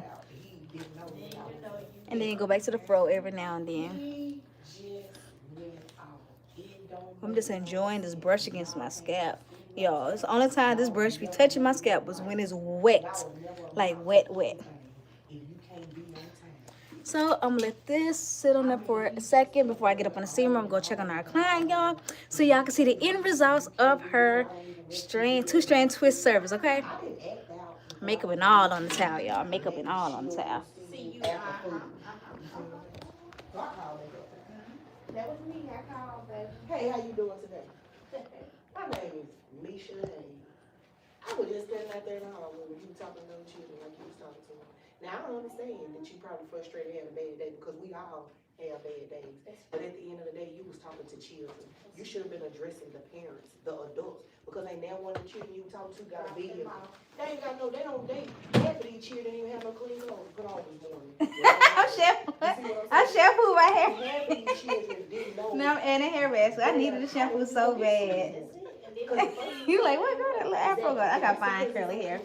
Speaker 1: and then go back to the fro every now and then. I'm just enjoying this brush against my scalp, y'all. It's the only time this brush be touching my scalp was when it's wet, like wet, wet. So I'm gonna let this sit on there for a second before I get up on the steamer. I'm gonna check on our client, y'all, so y'all can see the end results of her two-strand twist service, okay? Makeup and all on the towel, y'all. Makeup and all on the towel.
Speaker 2: That was me. I called, baby.
Speaker 4: Hey, how you doing today? My name is Misha, and I was just standing out there in the hallway when you were talking to those children like you was talking to them. Now, I understand that you probably frustrated having a bad day because we all have bad days. But at the end of the day, you was talking to children. You should have been addressing the parents, the adults, because ain't now one of the children you talking to got a vehicle. They ain't got no, half of these children didn't even have no clean clothes to put on this morning.
Speaker 1: I shampoo my hair.
Speaker 4: Half of these children didn't know.
Speaker 1: No, and a hair mask. I needed a shampoo so bad. You like, what girl? That afro girl. I got fine curly hair.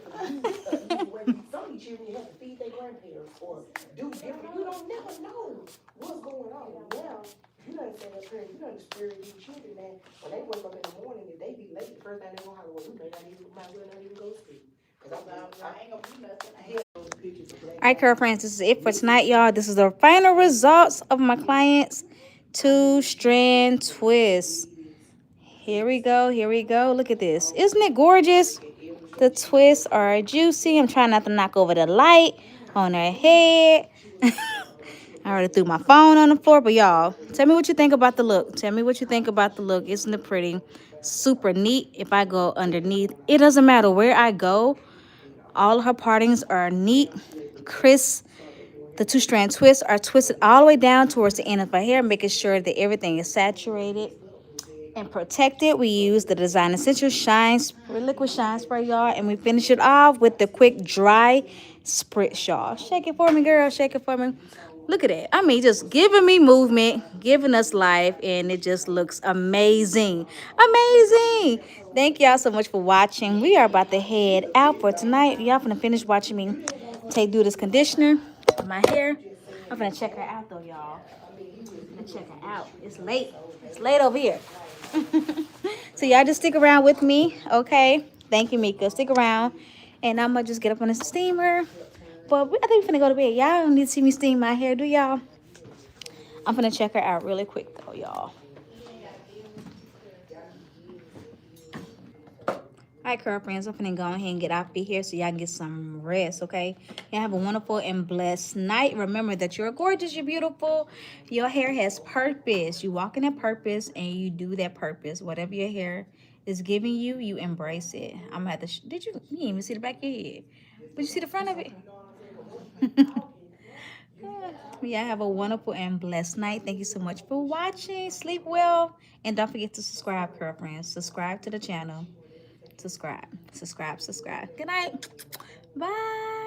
Speaker 4: Some of these children you have to feed their grandparents or do different. You don't never know what's going on. Now, you done say that parents, you done spirit these children that when they wake up in the morning, if they be late, the first thing they gonna holler, well, we may not even, might well not even go to school. I ain't gonna do nothing.
Speaker 1: All right, girlfriends, this is it for tonight, y'all. This is the final results of my client's two-strand twist. Here we go. Here we go. Look at this. Isn't it gorgeous? The twists are juicy. I'm trying not to knock over the light on her head. I already threw my phone on the floor, but y'all, tell me what you think about the look. Tell me what you think about the look. Isn't it pretty? Super neat. If I go underneath, it doesn't matter where I go. All of her partings are neat, crisp. The two-strand twists are twisted all the way down towards the end of her hair, making sure that everything is saturated and protected. We use the Design Essentials liquid shine spray, y'all, and we finish it off with the quick dry spritz, y'all. Shake it for me, girl. Shake it for me. Look at it. I mean, just giving me movement, giving us life, and it just looks amazing. Amazing. Thank y'all so much for watching. We are about to head out for tonight. Y'all finna finish watching me do this conditioner with my hair. I'm finna check her out, though, y'all. I'm gonna check her out. It's late. It's late over here. So y'all just stick around with me, okay? Thank you, Mika. Stick around, and I'm gonna just get up on the steamer. But I think we're finna go to bed. Y'all don't need to see me steam my hair, do y'all? I'm finna check her out really quick, though, y'all. All right, right, girlfriends, I'm finna go ahead and get out of here so y'all can get some rest, okay? Y'all have a wonderful and blessed night. Remember that you're gorgeous, you're beautiful. Your hair has purpose. You walk in that purpose and you do that purpose. Whatever your hair is giving you, you embrace it. I'm gonna have to. Did you? You didn't even see the back of your head, but you see the front of it. Y'all have a wonderful and blessed night. Thank you so much for watching. Sleep well, and don't forget to subscribe, girlfriends. Subscribe to the channel. Subscribe. Good night. Bye.